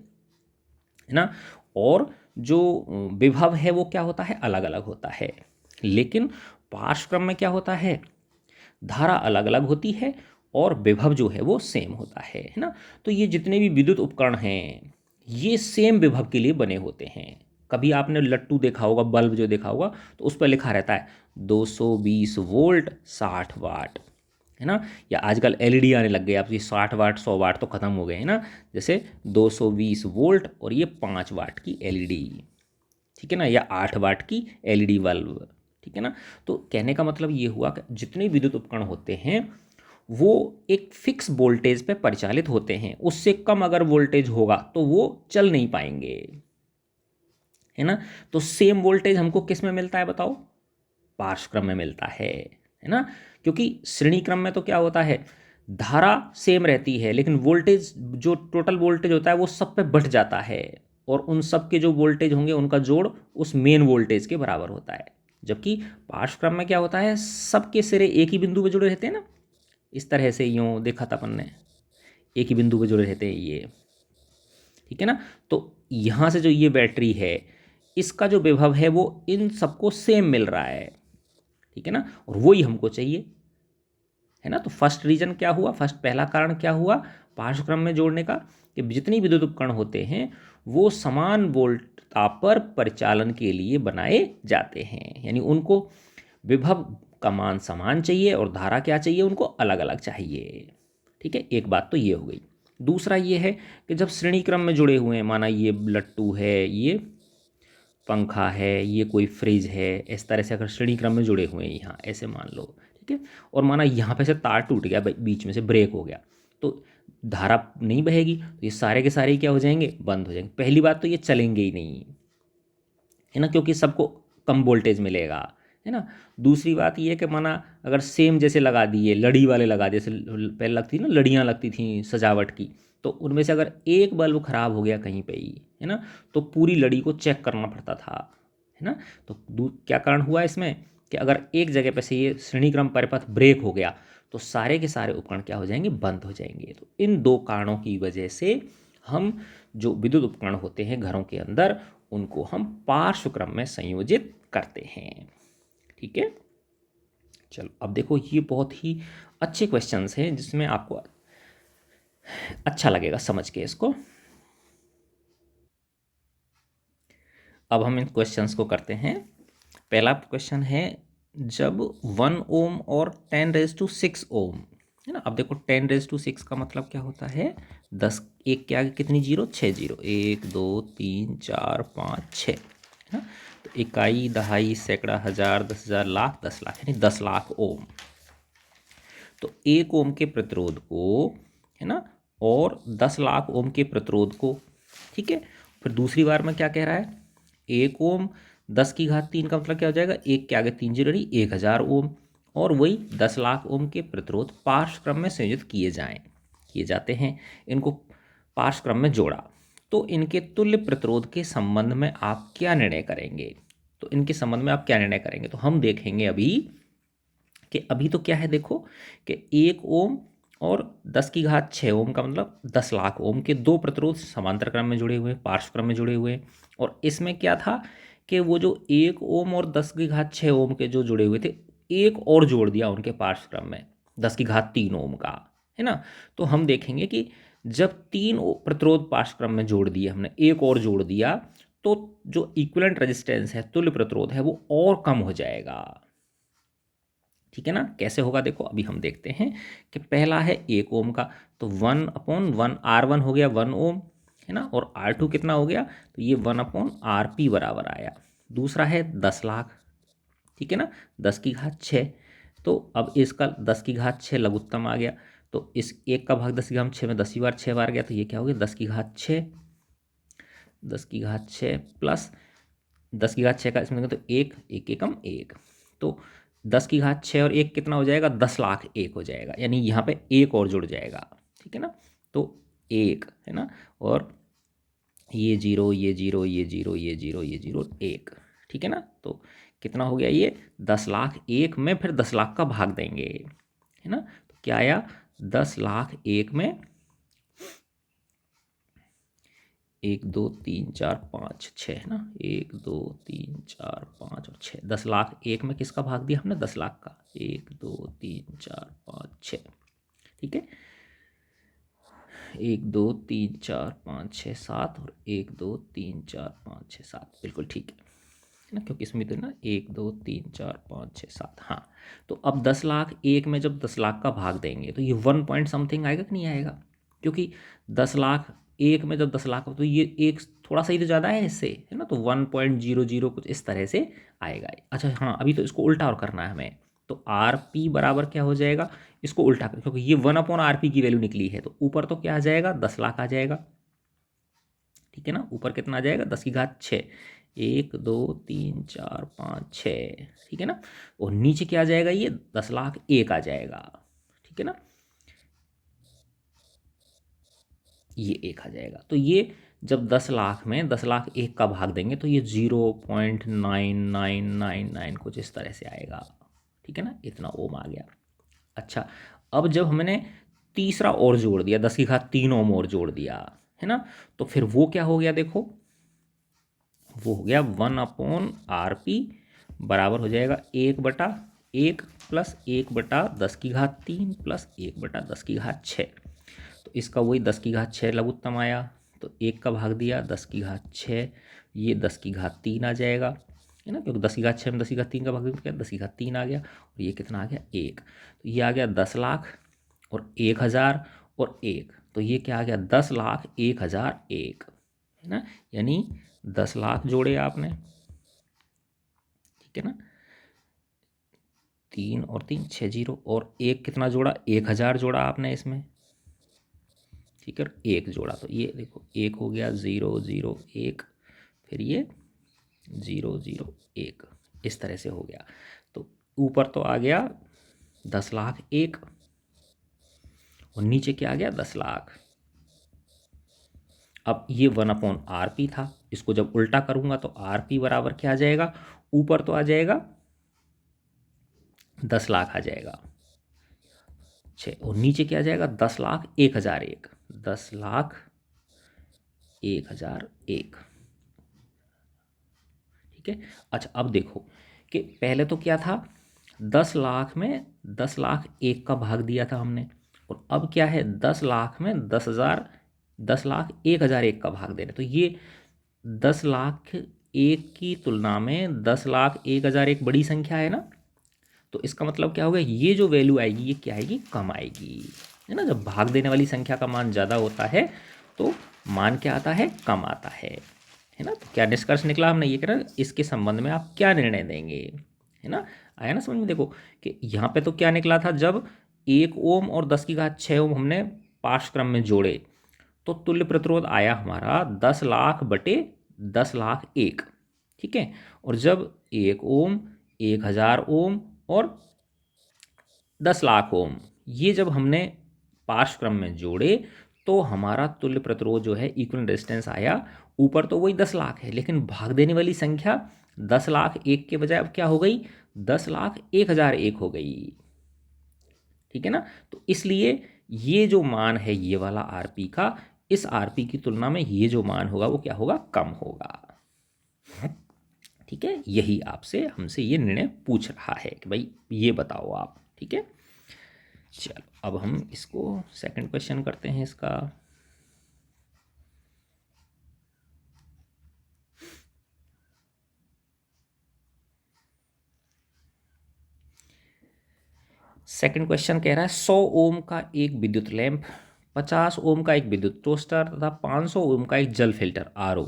ना, और जो विभव है वो क्या होता है, अलग अलग होता है। लेकिन पार्श्व क्रम में क्या होता है, धारा अलग अलग होती है और विभव जो है वो सेम होता है ना। तो ये जितने भी विद्युत उपकरण हैं ये सेम विभव के लिए बने होते हैं। कभी आपने लट्टू देखा होगा, बल्ब जो देखा होगा, तो उस पर लिखा रहता है 220 वोल्ट 60 वाट, है ना। या आजकल एलईडी आने लग गए, अब ये 60 वाट 100 वाट तो ख़त्म हो गए हैं ना। जैसे 220 वोल्ट और ये 5 वाट की एलईडी, ठीक है ना, या 8 वाट की एलईडी बल्ब, ठीक है ना। तो कहने का मतलब ये हुआ कि जितने विद्युत उपकरण होते हैं वो एक फिक्स वोल्टेज पे परिचालित होते हैं। उससे कम अगर वोल्टेज होगा तो वो चल नहीं पाएंगे, है ना। तो सेम वोल्टेज हमको किस में मिलता है बताओ, पार्श्व क्रम में मिलता है ना। क्योंकि श्रेणी क्रम में तो क्या होता है, धारा सेम रहती है लेकिन वोल्टेज, जो टोटल वोल्टेज होता है वो सब पे बढ़ जाता है, और उन सब के जो वोल्टेज होंगे उनका जोड़ उस मेन वोल्टेज के बराबर होता है। जबकि पार्श्व क्रम में क्या होता है, सबके सिरे एक ही बिंदु पे जुड़े रहते हैं ना। इस तरह से यूँ देखा था अपन ने, एक ही बिंदु पे जुड़े रहते हैं ये, ठीक है ना। तो यहाँ से जो ये बैटरी है इसका जो विभव है वो इन सबको सेम मिल रहा है, ठीक है ना, और वही हमको चाहिए, है ना। तो फर्स्ट रीजन क्या हुआ, पहला कारण क्या हुआ पार्श्वक्रम में जोड़ने का, कि जितनी विद्युत उपकरण होते हैं वो समान वोल्टता पर परिचालन के लिए बनाए जाते हैं। यानी उनको विभव का मान समान चाहिए और धारा क्या चाहिए, उनको अलग अलग चाहिए। ठीक है, एक बात तो ये हो गई। दूसरा ये है कि जब श्रेणी क्रम में जुड़े हुए हैं, माना ये लट्टू है, ये पंखा है, ये कोई फ्रिज है, इस तरह से अगर श्रेणी क्रम में जुड़े हुए हैं यहाँ ऐसे मान लो, ठीक है, और माना यहाँ पे से तार टूट गया, बीच में से ब्रेक हो गया, तो धारा नहीं बहेगी, तो ये सारे के सारे क्या हो जाएंगे, बंद हो जाएंगे। पहली बात तो ये चलेंगे ही नहीं, है ना, क्योंकि सबको कम वोल्टेज मिलेगा, है ना। दूसरी बात ये है कि माना अगर सेम जैसे लगा दिए, लड़ी वाले लगा दिए, जैसे पहले लगती ना लड़ियाँ लगती थी सजावट की, तो उनमें से अगर एक बल्ब खराब हो गया कहीं पे ही, है ना, तो पूरी लड़ी को चेक करना पड़ता था, है ना। तो क्या कारण हुआ इसमें कि अगर एक जगह पे से ये श्रेणीक्रम परिपथ ब्रेक हो गया तो सारे के सारे उपकरण क्या हो जाएंगे, बंद हो जाएंगे। तो इन दो कारणों की वजह से हम जो विद्युत उपकरण होते हैं घरों के अंदर उनको हम पार्श्व क्रम में संयोजित करते हैं। ठीक है, चलो अब देखो ये बहुत ही अच्छे क्वेश्चंस हैं जिसमें आपको अच्छा लगेगा समझ के इसको। अब हम इन क्वेश्चंस को करते हैं। पहला क्वेश्चन है, जब 1 ओम और 10⁻6 ओम, है ना। अब देखो 10⁻6 का मतलब क्या होता है, 10 एक के आगे कितनी जीरो, 6 जीरो, 1 2 3 4 5 6, है ना। तो इकाई, दहाई, सैकड़ा, हजार, 10,000, लाख, 10 लाख, यानी 10 लाख ओम। तो 1 ओम के प्रतिरोध को, है ना, और 10 लाख ओम के प्रतिरोध को, ठीक है। फिर दूसरी बार में क्या कह रहा है, 1 ओम 10⁻³ का मतलब क्या हो जाएगा, 1 के आगे 3 जीरो नहीं, 1000 ओम, और वही 10 लाख ओम के प्रतिरोध पार्श्व क्रम में संयोजित किए जाते हैं। इनको पार्श्व क्रम में जोड़ा, तो इनके तुल्य प्रतिरोध के संबंध में आप क्या निर्णय करेंगे। तो इनके संबंध में आप क्या निर्णय करेंगे, तो हम देखेंगे अभी कि अभी तो क्या है, देखो कि 1 ओम और 10⁻6 ओम का मतलब 10 लाख ओम के दो प्रतिरोध समांतर क्रम में जुड़े हुए हैं, पार्श्व क्रम में जुड़े हुए हैं। और इसमें क्या था कि वो जो 1 ओम और 10⁻6 ओम के जो जुड़े हुए थे, एक और जोड़ दिया उनके पार्श्व क्रम में 10⁻3 ओम का, है ना। तो हम देखेंगे कि जब 3 प्रतिरोध पार्श्व क्रम में जोड़ दिए हमने, एक और जोड़ दिया, तो जो इक्विवेलेंट रेजिस्टेंस है, तुल्य प्रतिरोध है, वो और कम हो जाएगा, ठीक है ना। कैसे होगा देखो अभी हम देखते हैं कि पहला है 1 ओम का, तो 1/1 R1 हो गया 1 ओम, है ना, और R2 कितना हो गया, तो ये 1/RP बराबर आया। दूसरा है 10 लाख, ठीक है ना, 10⁻6, तो अब इसका 10⁻6 लघुत्तम आ गया, तो इस एक का भाग 10⁻6 में 10वीं बार 6 बार गया, तो ये क्या हो गया 10⁻6, 10⁻6 प्लस 10⁻6 का इसमें तो एक, एक एकम एक, तो 10⁻6 और एक कितना हो जाएगा, 10 लाख एक हो जाएगा, यानी यहाँ पे एक और जुड़ जाएगा, ठीक है ना। तो एक, है ना, और ये जीरो, ये जीरो, ये जीरो, ये जीरो, ये जीरो, एक, ठीक है ना। तो कितना हो गया ये 10 लाख एक में, फिर 10 लाख का भाग देंगे, है ना। तो क्या आया 10 लाख एक में 1 2 3 4 5 6, है ना, 1 2 3 4 5 और 6, 10 लाख एक में किसका भाग दिया हमने, 10 लाख का, 1 2 3 4 5 6, ठीक है, 1 2 3 4 5 6 7 और 1 2 3 4 5 6 7, बिल्कुल ठीक है ना, क्योंकि इसमें तो ना 1 2 3 4 5 6 7, हाँ। तो अब 10 लाख एक में जब 10 लाख का भाग देंगे तो ये 1 पॉइंट समथिंग आएगा कि नहीं आएगा, क्योंकि 10 लाख एक में जब 10 लाख, तो ये एक थोड़ा सा ही तो ज़्यादा है इससे, है ना, तो 1.00 कुछ इस तरह से आएगा। अच्छा हाँ, अभी तो इसको उल्टा और करना है हमें, तो आर पी बराबर क्या हो जाएगा, इसको उल्टा कर, क्योंकि ये 1/RP की वैल्यू निकली है, तो ऊपर तो क्या आ जाएगा 10 लाख आ जाएगा, ठीक है ना, ऊपर कितना आ जाएगा 10⁻6, 1 2 3 4 5 6, ठीक है ना, और नीचे क्या आ जाएगा, ये 10 लाख एक आ जाएगा, ठीक है ना, ये एक आ जाएगा। तो ये जब 10 लाख में 10 लाख एक का भाग देंगे तो ये 0.9999 कुछ इस तरह से आएगा, ठीक है ना, इतना ओम आ गया। अच्छा, अब जब हमने तीसरा और जोड़ दिया, 10⁻3 ओम और जोड़ दिया, है ना, तो फिर वो क्या हो गया देखो, वो हो गया 1/RP बराबर हो जाएगा 1/1 प्लस 1/10⁻3 प्लस 1/10⁻6, तो इसका वही 10⁻6 लघुत्तम आया, तो एक का भाग दिया 10⁻6, ये 10⁻3 आ जाएगा, है ना, क्योंकि 10⁻6 में 10⁻3 का भाग दिया, क्या 10⁻3 आ गया, और ये कितना आ गया एक, तो ये आ गया 10 लाख और 1,000 और एक, तो ये क्या आ गया 10 लाख 1,000 एक, है ना, यानी 10 लाख जोड़े आपने, ठीक है ना, 3 और 3 6 जीरो, और एक कितना जोड़ा, 1,000 जोड़ा आपने इसमें, ठीक है, एक जोड़ा, तो ये देखो एक हो गया 0 0 1, फिर ये 0 0 1, इस तरह से हो गया। तो ऊपर तो आ गया 10 लाख एक, और नीचे क्या आ गया 10 लाख। अब ये 1/RP था, इसको जब उल्टा करूंगा तो RP बराबर क्या आ जाएगा, ऊपर तो आ जाएगा 10 लाख आ जाएगा 6, और नीचे क्या आ जाएगा 10 लाख 1,001, 10 लाख 1,001, ठीक है। अच्छा, अब देखो कि पहले तो क्या था, 10 लाख में 10 लाख एक का भाग दिया था हमने, और अब क्या है 10 लाख में 10,000, 10 लाख 1,001 का भाग दे रहे, तो ये 10 लाख एक की तुलना में 10 लाख 1,001 बड़ी संख्या है ना, तो इसका मतलब क्या होगा, ये जो वैल्यू आएगी ये क्या आएगी, कम आएगी, है ना। जब भाग देने वाली संख्या का मान ज़्यादा होता है तो मान क्या आता है, कम आता है, है ना। तो क्या निष्कर्ष निकला, हमने ये करा इसके संबंध में आप क्या निर्णय देंगे, है ना। आया ना समझ में। देखो कि यहाँ पे तो क्या निकला था, जब 1 ओम और 10⁶ ओम हमने पार्श्व क्रम में जोड़े तो तुल्य प्रतिरोध आया हमारा 10 लाख बटे 10 लाख 1। ठीक है। और जब 1 ओम, 1000 ओम और 10 लाख ओम ये जब हमने पार्श्व क्रम में जोड़े तो हमारा तुल्य प्रतिरोध जो है, इक्विवेलेंट रेजिस्टेंस आया, ऊपर तो वही 10 लाख है लेकिन भाग देने वाली संख्या 10 लाख 1 के बजाय अब क्या हो गई, 10 लाख 1 हजार 1 हो गई। ठीक है ना। तो इसलिए ये जो मान है ये वाला आरपी का, इस आरपी की तुलना में ये जो मान होगा वो क्या होगा, कम होगा। ठीक है। यही आपसे हमसे ये निर्णय पूछ रहा है कि भाई ये बताओ आप। ठीक है। चलो अब हम इसको सेकंड क्वेश्चन करते हैं इसका। सेकंड क्वेश्चन कह रहा है 100 ओम का एक विद्युत लैंप, 50 ओम का एक विद्युत टोस्टर तथा 500 ओम का एक जल फिल्टर आरओ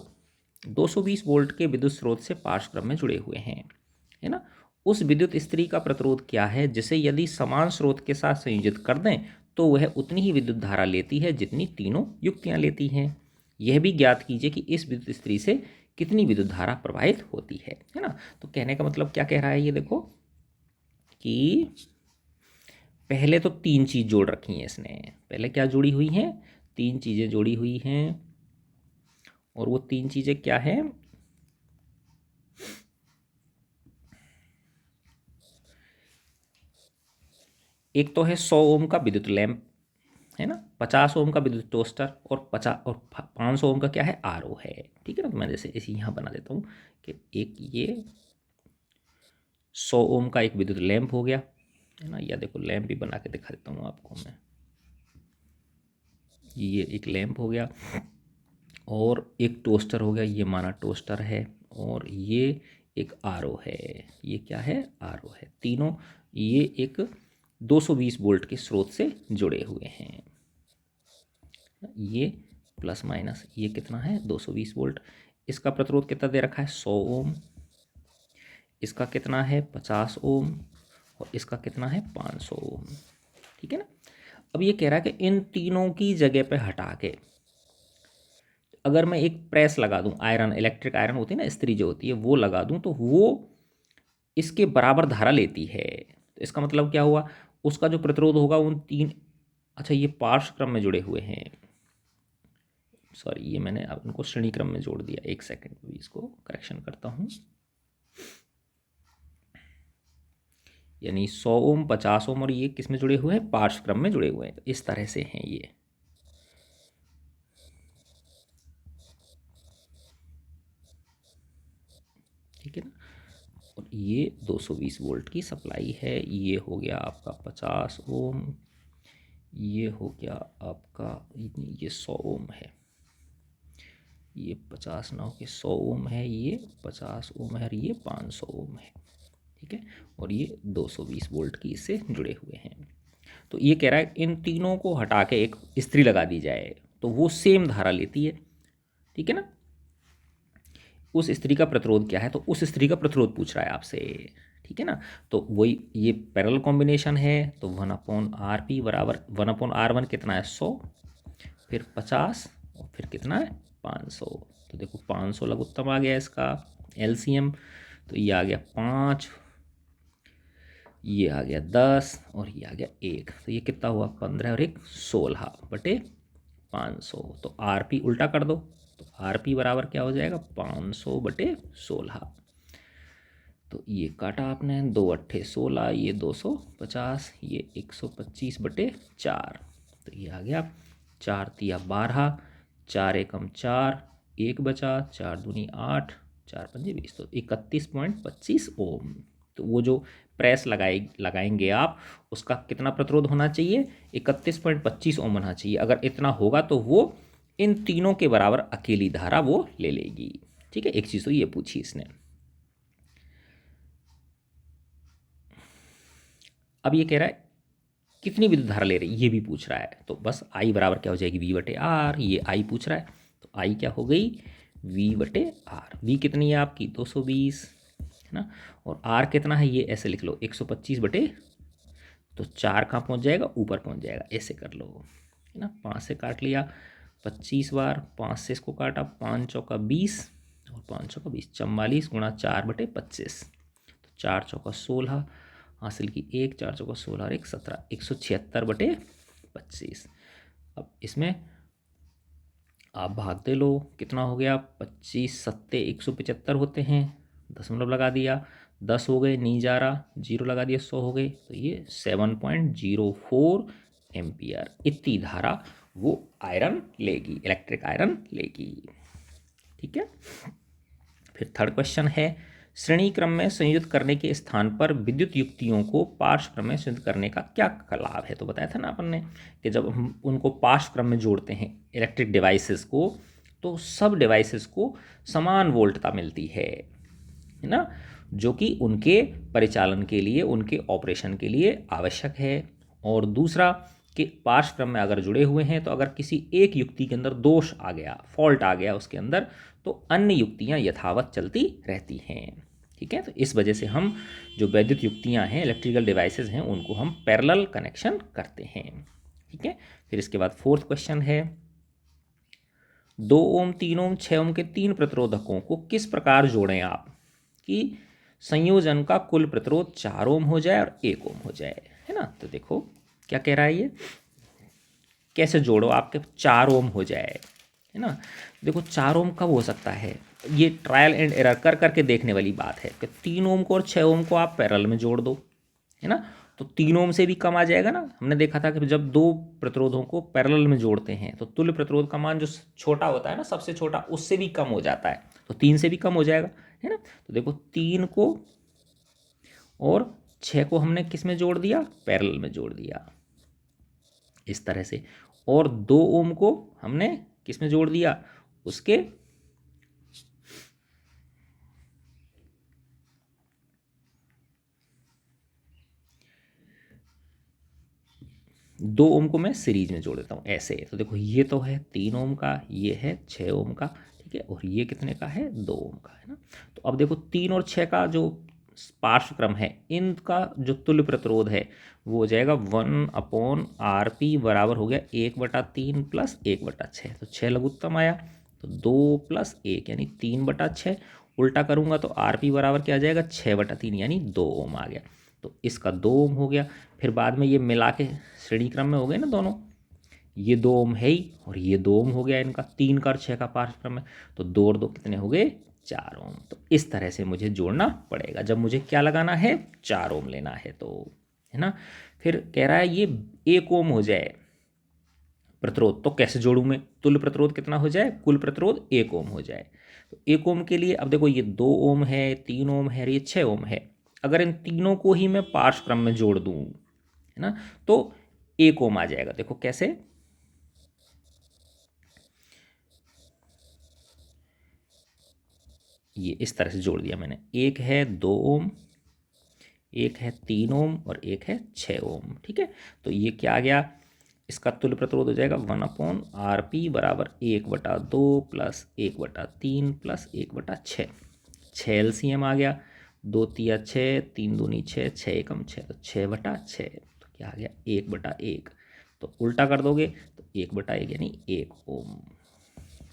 220 वोल्ट के विद्युत स्रोत से पार्श्व क्रम में जुड़े हुए हैं, है ना। उस विद्युत स्त्री का प्रतिरोध क्या है जिसे यदि समान स्रोत के साथ संयोजित कर दें तो वह उतनी ही विद्युत धारा लेती है जितनी तीनों युक्तियां लेती हैं। यह भी ज्ञात कीजिए कि इस विद्युत स्त्री से कितनी विद्युत धारा प्रवाहित होती है ना। तो कहने का मतलब क्या कह रहा है, ये देखो कि पहले तो 3 चीज़ जोड़ रखी हैं इसने। पहले क्या जोड़ी हुई हैं, 3 चीज़ें जोड़ी हुई हैं। और वो 3 चीज़ें क्या हैं, एक तो है 100 ओम का विद्युत लैंप, है ना, 50 ओम का विद्युत टोस्टर और 500 ओम का क्या है, आरओ है। ठीक है ना। तो मैं जैसे इसे यहाँ बना देता हूँ कि एक ये 100 ओम का एक विद्युत लैंप हो गया, है ना। या देखो लैंप भी बना के दिखा देता हूँ आपको मैं। ये एक लैंप हो गया और एक टोस्टर हो गया, ये माना टोस्टर है, और ये एक आरओ है, ये क्या है, आरओ है। तीनों ये एक 220 वोल्ट के स्रोत से जुड़े हुए हैं। ये प्लस माइनस ये कितना है, 220 वोल्ट। इसका प्रतिरोध कितना दे रखा है, 100 ओम। इसका कितना है, 50 ओम। और इसका कितना है, 500 ओम। ठीक है ना। अब ये कह रहा है कि इन तीनों की जगह पे हटा के अगर मैं एक प्रेस लगा दूं, आयरन, इलेक्ट्रिक आयरन होती है ना, इस्त्री जो होती है, वो लगा दूं तो वो इसके बराबर धारा लेती है। तो इसका मतलब क्या हुआ, उसका जो प्रतिरोध होगा उन तीन, अच्छा ये पार्श्व क्रम में जुड़े हुए हैं, सॉरी ये मैंने अब इनको श्रेणी क्रम में जोड़ दिया, एक सेकंड भी इसको करेक्शन करता हूँ। यानी 100 ओम, 50 ओम और ये किस में जुड़े हुए हैं, पार्श्व क्रम में जुड़े हुए हैं। तो इस तरह से हैं ये। ठीक है ना। और ये 220 वोल्ट की सप्लाई है। ये हो गया आपका 50 ओम, ये हो गया आपका, ये 100 ओम है, ये 50 ना हो के 100 ओम है, ये 50 ओम है और ये 500 ओम है। ठीक है। और ये 220 वोल्ट की इससे जुड़े हुए हैं। तो ये कह रहा है इन तीनों को हटा के एक इस्त्री लगा दी जाए तो वो सेम धारा लेती है। ठीक है ना। उस स्त्री का प्रतिरोध क्या है, तो उस स्त्री का प्रतिरोध पूछ रहा है आपसे। ठीक है ना। तो वही ये पैरेलल कॉम्बिनेशन है, तो 1/RP बराबर 1/R1 कितना है, 100, फिर 50 और फिर कितना है, 500। तो देखो 500 लघुत्तम आ गया इसका एलसीएम, तो ये आ गया 5, ये आ गया 10 और ये आ गया 1। तो ये कितना हुआ, 15 और 1 16 बटे 500। तो आरपी उल्टा कर दो, तो आरपी बराबर क्या हो जाएगा, 500 बटे 16। तो ये काटा आपने, 2 × 8 = 16, ये 250, ये 125 बटे 4। तो ये आ गया 4 × 3 = 12, 4 × 1 = 4, 1 बचा, 4 दूनी 8, 4 पंजे 20, तो 31.25 ओम। तो वो जो प्रेस लगाएंगे आप, उसका कितना प्रतिरोध होना चाहिए, 31.25 ओम होना चाहिए। अगर इतना होगा तो वो इन तीनों के बराबर अकेली धारा वो ले लेगी। ठीक है। एक चीज़ तो ये पूछी इसने। अब ये कह रहा है कितनी विद्युत धारा ले रही है, ये भी पूछ रहा है। तो बस आई बराबर क्या हो जाएगी, V/R। ये आई पूछ रहा है, तो आई क्या हो गई, V/R। V कितनी है आपकी 220, है ना, और R कितना है ये ऐसे लिख लो 125 तो 4 कहाँ पहुँच जाएगा, ऊपर पहुँच जाएगा, ऐसे कर लो, है ना। 5 से काट लिया 25 बार, 5 से इसको काटा, 5 चौका 20 और 5 चौका 20, 44 गुणा 4/25, तो 4 चौका 16 हासिल की 1, 4 चौका 16 और 1 17, 176/25। अब इसमें आप भाग दे लो, कितना हो गया, 25 सत्ते 175 होते हैं, दशमलव लगा दिया, 10 हो गए, नहीं जा रहा, 0 लगा दिया, 100 हो गए, तो ये 7.04 एम्पियर इतनी धारा वो आयरन लेगी, इलेक्ट्रिक आयरन लेगी। ठीक है। फिर थर्ड क्वेश्चन है, श्रेणी क्रम में संयुक्त करने के स्थान पर विद्युत युक्तियों को पार्श्व क्रम में संयुक्त करने का क्या लाभ है। तो बताया था ना अपन ने कि जब हम उनको पार्श्व क्रम में जोड़ते हैं इलेक्ट्रिक डिवाइसेस को, तो सब डिवाइसेस को समान वोल्टता मिलती है ना, जो कि उनके परिचालन के लिए, उनके ऑपरेशन के लिए आवश्यक है। और दूसरा कि पार्श्व क्रम में अगर जुड़े हुए हैं तो अगर किसी एक युक्ति के अंदर दोष आ गया, फॉल्ट आ गया उसके अंदर, तो अन्य युक्तियां यथावत चलती रहती हैं। ठीक है। तो इस वजह से हम जो वैद्युत युक्तियां हैं, इलेक्ट्रिकल डिवाइसेस हैं, उनको हम पैरेलल कनेक्शन करते हैं। ठीक है। फिर इसके बाद फोर्थ क्वेश्चन है, 2 ओम 3 ओम 6 ओम के 3 प्रतिरोधकों को किस प्रकार जोड़ें आप कि संयोजन का कुल प्रतिरोध 4 ओम हो जाए और 1 ओम हो जाए, है ना। तो देखो क्या कह रहा है ये, कैसे जोड़ो आपके 4 ओम हो जाए, है ना। देखो 4 ओम कब हो सकता है, ये ट्रायल एंड एरर कर करके देखने वाली बात है कि 3 ओम को और 6 ओम को आप पैरेलल में जोड़ दो, है ना, तो 3 ओम से भी कम आ जाएगा ना। हमने देखा था कि जब दो प्रतिरोधों को पैरेलल में जोड़ते हैं तो तुल्य प्रतिरोध का मान जो छोटा होता है ना, सबसे छोटा, उससे भी कम हो जाता है, तो 3 से भी कम हो जाएगा, है ना। तो देखो 3 को और 6 को हमने किस में जोड़ दिया, पैरेलल में जोड़ दिया इस तरह से, और 2 ओम को हमने किस में जोड़ दिया, उसके 2 ओम को मैं सीरीज में जोड़ देता हूँ ऐसे। तो देखो ये तो है 3 ओम का, ये है 6 ओम का, ठीक है, और ये कितने का है, 2 ओम का, है ना। तो अब देखो 3 और 6 का जो पार्श्व क्रम है, इनका जो तुल्य प्रतिरोध है वो हो जाएगा 1/RP बराबर हो गया 1/3 प्लस 1/6, तो 6 लघुत्तम आया, तो 2 + 1 यानी 3/6, उल्टा करूँगा तो RP बराबर क्या आ जाएगा 6/3 यानी 2 ओम आ गया, तो इसका 2 ओम हो गया। फिर बाद में ये मिला के श्रेणी क्रम में हो गए ना दोनों, ये 2 ओम है ही और ये 2 ओम हो गया इनका, 3 का और 6 का पार्श्व क्रम है, तो 2 और 2 कितने हो गए, 4 ओम। तो इस तरह से मुझे जोड़ना पड़ेगा जब मुझे क्या लगाना है, 4 ओम लेना है तो, है ना। फिर कह रहा है ये 1 ओम हो जाए प्रतिरोध, तो कैसे जोड़ूं मैं, तुल्य प्रतिरोध कितना हो जाए, कुल प्रतिरोध 1 ओम हो जाए। तो 1 ओम के लिए अब देखो ये 2 ओम है, 3 ओम है, ये 6 ओम है, अगर इन तीनों को ही मैं पार्श्व क्रम में जोड़ दूं, है ना, तो 1 ओम आ जाएगा। देखो कैसे, ये इस तरह से जोड़ दिया मैंने, एक है 2 ओम, एक है 3 ओम और एक है 6 ओम, ठीक है। तो ये क्या आ गया, इसका तुल्य प्रतिरोध हो जाएगा 1/RP बराबर 1/2 प्लस 1/3 प्लस 1/6, 6 LCM आ गया, 2 तिया 6, 3 दूनी 6, 6 एकम 6, तो 6/6, तो क्या आ गया 1/1, तो उल्टा कर दोगे तो 1/1 यानी 1 ओम।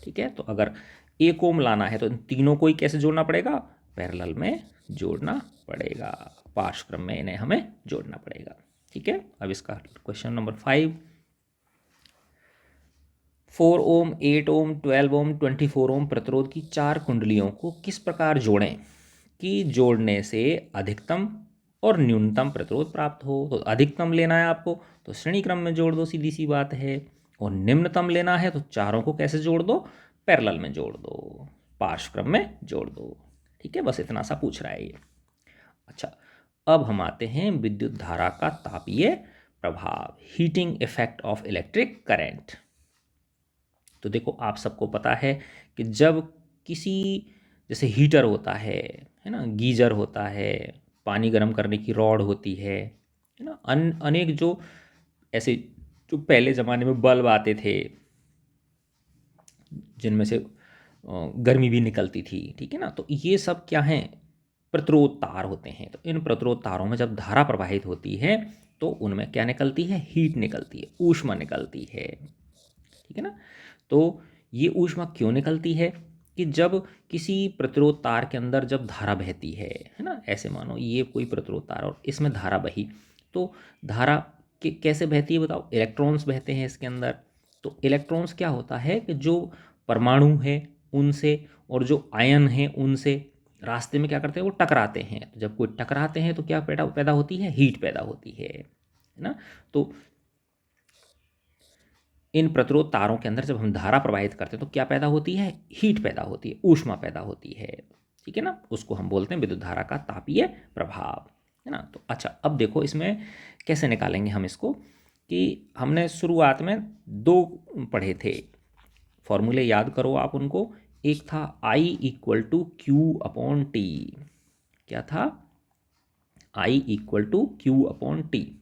ठीक है। तो अगर 1 ओम लाना है तो इन तीनों को ही कैसे जोड़ना पड़ेगा, पैरेलल में जोड़ना पड़ेगा, पार्श्व क्रम में इन्हें हमें जोड़ना पड़ेगा। ठीक है। अब इसका क्वेश्चन नंबर 5, 4 ओम 8 ओम 12 ओम 24 ओम प्रतिरोध की 4 कुंडलियों को किस प्रकार जोड़ें कि जोड़ने से अधिकतम और न्यूनतम प्रतिरोध प्राप्त हो। तो अधिकतम लेना है आपको तो श्रेणी क्रम में जोड़ दो, सीधी सी बात है, और निम्नतम लेना है तो चारों को कैसे जोड़ दो, पैरेलल में जोड़ दो, पार्श्व क्रम में जोड़ दो। ठीक है, बस इतना सा पूछ रहा है ये। अच्छा, अब हम आते हैं विद्युत धारा का तापीय प्रभाव, heating effect of electric current. तो देखो आप सबको पता है कि जब किसी, जैसे हीटर होता है ना, गीजर होता है, पानी गर्म करने की रॉड होती है ना, अनेक जो ऐसे जो पहले ज़माने में बल्ब आते थे जिनमें से गर्मी भी निकलती थी, ठीक है ना। तो ये सब क्या हैं, प्रतिरोध तार होते हैं। तो इन प्रतिरोध तारों में जब धारा प्रवाहित होती है तो उनमें क्या निकलती है, हीट निकलती है, ऊष्मा निकलती है, ठीक है ना। तो ये ऊष्मा क्यों निकलती है कि जब किसी प्रतिरोध तार के अंदर जब धारा बहती है ना, ऐसे मानो ये कोई प्रतिरोध तार और इसमें धारा बही, तो धारा कैसे बहती है बताओ, इलेक्ट्रॉन्स बहते हैं इसके अंदर। तो इलेक्ट्रॉन्स क्या होता है कि जो परमाणु है उनसे और जो आयन है उनसे रास्ते में क्या करते हैं, वो टकराते हैं। तो जब कोई टकराते हैं तो क्या पैदा पैदा होती है, हीट पैदा होती है ना। तो इन प्रतिरोध तारों के अंदर जब हम धारा प्रवाहित करते हैं तो क्या पैदा होती है, हीट पैदा होती है, ऊष्मा पैदा होती है, ठीक है ना। उसको हम बोलते हैं विद्युत धारा का तापीय प्रभाव, है ना। तो अच्छा, अब देखो इसमें कैसे निकालेंगे हम इसको, कि हमने शुरुआत में दो पढ़े थे फॉर्मूले, याद करो आप उनको। एक था I equal to Q upon T. क्या था, I equal to Q upon T.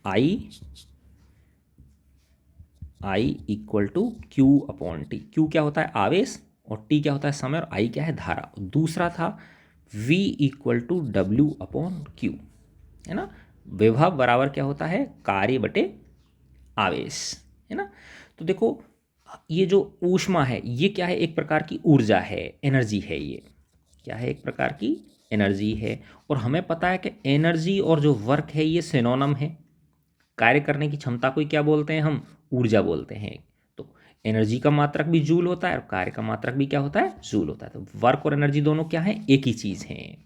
I equal to Q upon T. Q क्या होता है, आवेश, और टी क्या होता है, समय, और I क्या है, धारा। दूसरा था V equal to W upon Q, है ना। विभव बराबर क्या होता है, कार्य बटे आवेश, है ना। तो देखो ये जो ऊष्मा है ये क्या है, एक प्रकार की ऊर्जा है, एनर्जी है। ये क्या है, एक प्रकार की एनर्जी है। और हमें पता है कि एनर्जी और जो वर्क है ये सिनोनिम है। कार्य करने की क्षमता को क्या बोलते हैं हम, ऊर्जा बोलते हैं। तो एनर्जी का मात्रक भी जूल होता है और कार्य का मात्रक भी क्या होता है, जूल होता है। तो वर्क और एनर्जी दोनों क्या है, एक ही चीज़ है,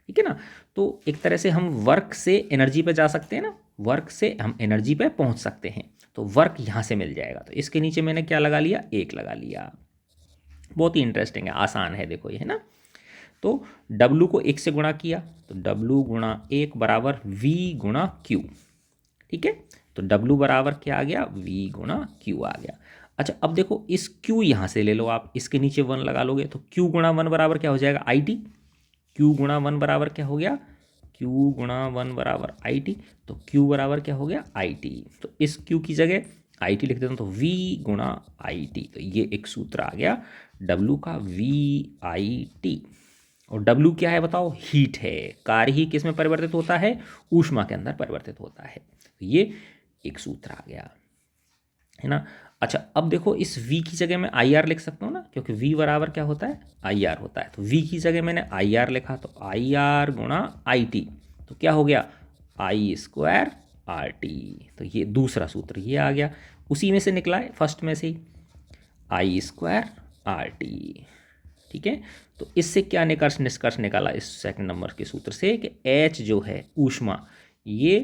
ठीक है ना। तो एक तरह से हम वर्क से एनर्जी पे जा सकते हैं ना, वर्क से हम एनर्जी पे पहुंच सकते हैं। तो वर्क यहाँ से मिल जाएगा। तो इसके नीचे मैंने क्या लगा लिया, एक लगा लिया। बहुत ही इंटरेस्टिंग है, आसान है, देखो ये, है ना। तो W को एक से गुणा किया तो W गुणा एक बराबर V गुणा Q, ठीक है। तो W बराबर क्या आ गया, V गुणा Q आ गया। अच्छा, अब देखो इस Q यहाँ से ले लो आप, इसके नीचे 1 लगा लोगे तो Q गुणा 1 बराबर क्या हो जाएगा, IT। Q गुणा 1 बराबर क्या हो गया, Q गुणा 1 बराबर IT। तो Q बराबर क्या हो गया, IT। तो इस Q की जगह IT लिख देता हूँ, तो V गुणा IT। तो ये एक सूत्र आ गया W का, VIT। और W क्या है बताओ, हीट है। कार्य ही किस में परिवर्तित होता है, ऊष्मा के अंदर परिवर्तित होता है। तो ये एक सूत्र आ गया, है ना। अच्छा, अब देखो इस V की जगह मैं IR लिख सकता हूँ ना, क्योंकि V बराबर क्या होता है, IR होता है। तो V की जगह मैंने IR लिखा, तो IR गुणा IT। तो क्या हो गया, I स्क्वायर RT। तो ये दूसरा सूत्र ये आ गया, उसी में से निकला है, फर्स्ट में से ही, I स्क्वायर RT, ठीक है। तो इससे क्या निष्कर्ष निकाला इस सेकंड नंबर के सूत्र से, कि H जो है ऊष्मा, ये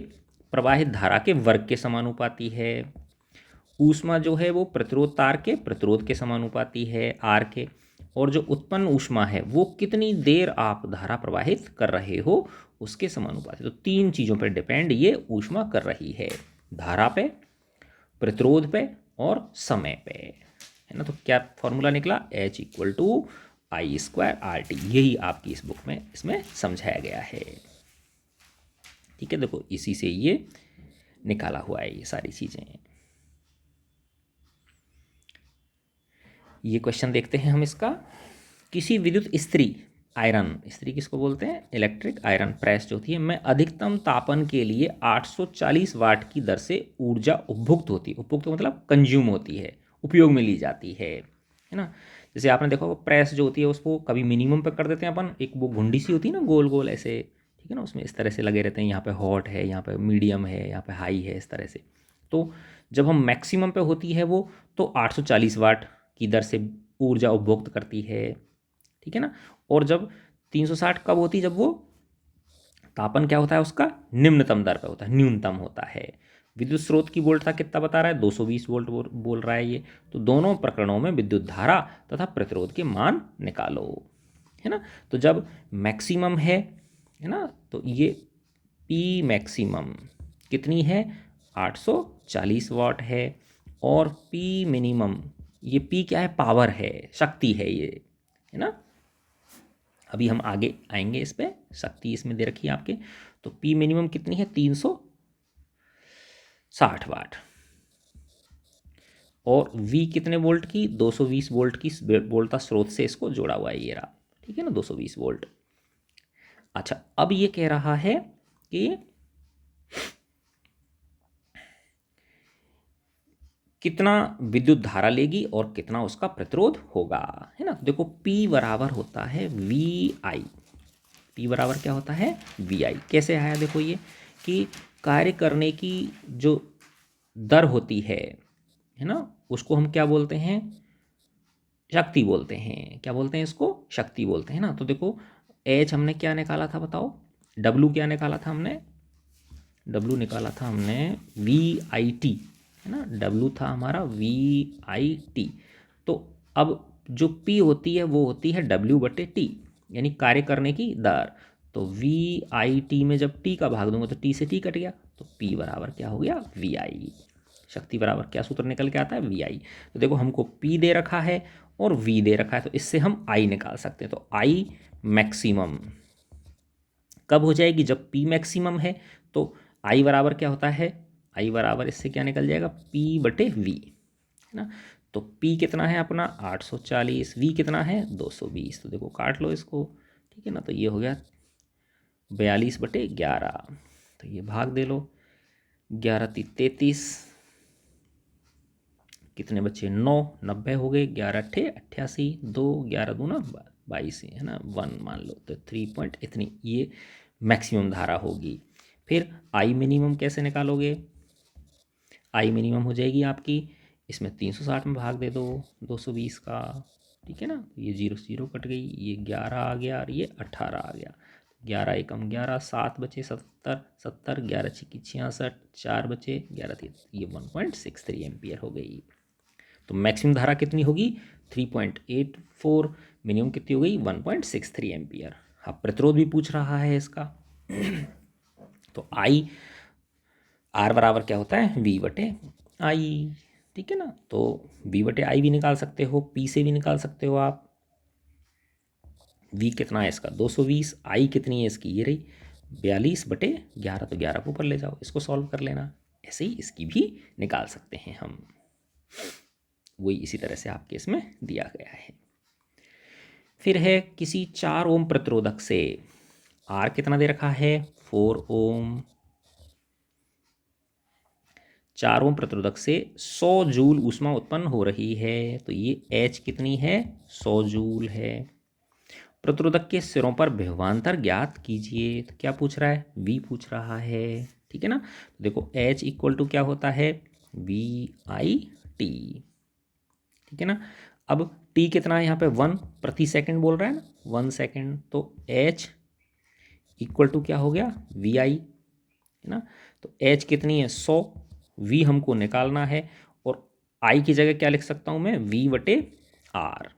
प्रवाहित धारा के वर्ग के समानुपाती है। ऊष्मा जो है वो प्रतिरोध तार के प्रतिरोध के समानुपाती है, आर के। और जो उत्पन्न ऊष्मा है वो कितनी देर आप धारा प्रवाहित कर रहे हो उसके समानुपाती। तो तीन चीज़ों पर डिपेंड ये ऊष्मा कर रही है, धारा पे, प्रतिरोध पे और समय पे, है ना। तो क्या फॉर्मूला निकला, H equal to I square R T. यही आपकी इस बुक में इसमें समझाया गया है, ठीक है। देखो इसी से ये निकाला हुआ है ये सारी चीज़ें। ये क्वेश्चन देखते हैं हम इसका। किसी विद्युत इस्त्री, आयरन इस्त्री किसको बोलते हैं, इलेक्ट्रिक आयरन प्रेस जो होती है, में अधिकतम तापन के लिए 840 वाट की दर से ऊर्जा उपभुक्त होती है। उपभुक्त मतलब कंज्यूम होती है, उपयोग में ली जाती है ना। जैसे आपने देखा वो प्रेस जो होती है उसको कभी मिनिमम पे कर देते हैं अपन, एक वो घुंडी सी होती है ना गोल गोल ऐसे, ठीक है ना, उसमें इस तरह से लगे रहते हैं, यहाँ पे हॉट है, यहाँ पे मीडियम है, यहाँ पे हाई है, इस तरह से। तो जब हम मैक्सिमम पे होती है वो, तो 840 वाट की दर से ऊर्जा उपभोक्त करती है, ठीक है ना। और जब 360 कब होती है, जब वो तापन क्या होता है उसका, निम्नतम दर पे होता है, न्यूनतम होता है। विद्युत स्रोत की वोल्टता कितना बता रहा है, 220 वोल्ट बोल रहा है ये। तो दोनों प्रकरणों में विद्युत धारा तथा प्रतिरोध के मान निकालो, है ना। तो जब मैक्सिमम है ना, तो ये P मैक्सिमम कितनी है, 840 वाट है। और P मिनिमम, ये P क्या है, पावर है, शक्ति है ये, है ना। अभी हम आगे आएंगे इस पे, शक्ति इसमें दे रखी है आपके। तो P मिनिमम कितनी है, 360 वाट। और V कितने वोल्ट की, 220 वोल्ट की वोल्टता स्रोत से इसको जोड़ा हुआ है, ये रहा, ठीक है ना, 220 वोल्ट। अच्छा, अब ये कह रहा है कि कितना विद्युत धारा लेगी और कितना उसका प्रतिरोध होगा, है ना। देखो P बराबर होता है VI, P बराबर क्या होता है VI। कैसे आया, देखो ये कि कार्य करने की जो दर होती है ना, उसको हम क्या बोलते हैं, शक्ति बोलते हैं। क्या बोलते हैं इसको, शक्ति बोलते हैं ना। तो देखो H हमने क्या निकाला था बताओ, W क्या निकाला था हमने, W निकाला था हमने VIT, है ना, W था हमारा VIT। तो अब जो P होती है वो होती है W/T, यानी कार्य करने की दर। तो VIT में जब T का भाग दूंगा तो T से T कट गया, तो P बराबर क्या हो गया VI। शक्ति बराबर क्या सूत्र निकल के आता है VI। तो देखो हमको P दे रखा है और V दे रखा है, तो इससे हम I निकाल सकते हैं। तो I मैक्सिमम कब हो जाएगी, जब P मैक्सिमम है। तो I बराबर क्या होता है, I बराबर इससे क्या निकल जाएगा P/V, है ना। तो P कितना है अपना 840, V कितना है 220। तो देखो काट लो इसको, ठीक है ना। तो ये हो गया 42/11। तो ये भाग दे लो, 11×3 = 33, कितने बच्चे 9, 90 हो गए, 11×8 = 88, 2 11×2 = 22, है ना, 1 मान लो। तो 3 इतनी ये मैक्सिमम धारा होगी। फिर आई मिनिमम कैसे निकालोगे, आई मिनिमम हो जाएगी आपकी, इसमें 360 में भाग दे दो 220 का, ठीक है ना। ये 0 से 0 कट गई, ये 11 आ गया और ये 18 आ गया। 11 एकम 11, 7 बचे 70, 70 11 छिकी 66, 4 बचे 11 3, ये 1.63 एम्पियर हो गई। तो मैक्सिमम धारा कितनी होगी 3.84, मिनिमम कितनी हो गई 1.63 एम्पियर। हाँ, प्रतिरोध भी पूछ रहा है इसका। तो आई आर बराबर क्या होता है V/I, ठीक है ना। तो V/I भी निकाल सकते हो, P से भी निकाल सकते हो आप। V कितना है इसका 220, I कितनी है इसकी, ये रही 42/11। तो 11 को ऊपर ले जाओ, इसको सॉल्व कर लेना। ऐसे ही इसकी भी निकाल सकते हैं हम, वही इसी तरह से आपके इसमें दिया गया है। फिर है किसी 4 ओम प्रतिरोधक से R कितना दे रखा है 4 ओम, 4 ओम प्रतिरोधक से 100 जूल ऊष्मा उत्पन्न हो रही है। तो ये H कितनी है 100 जूल है। प्रतिरोधक के सिरों पर विभवांतर ज्ञात कीजिए। तो क्या पूछ रहा है, V पूछ रहा है, ठीक है ना। तो देखो H = क्या होता है VIT, ठीक है ना। अब T कितना है यहाँ पे 1 प्रति सेकंड बोल रहा है ना, 1 सेकंड। तो H = क्या हो गया VI, है ना। तो H कितनी है 100, V हमको निकालना है, और I की जगह क्या लिख सकता हूँ मैं V/R।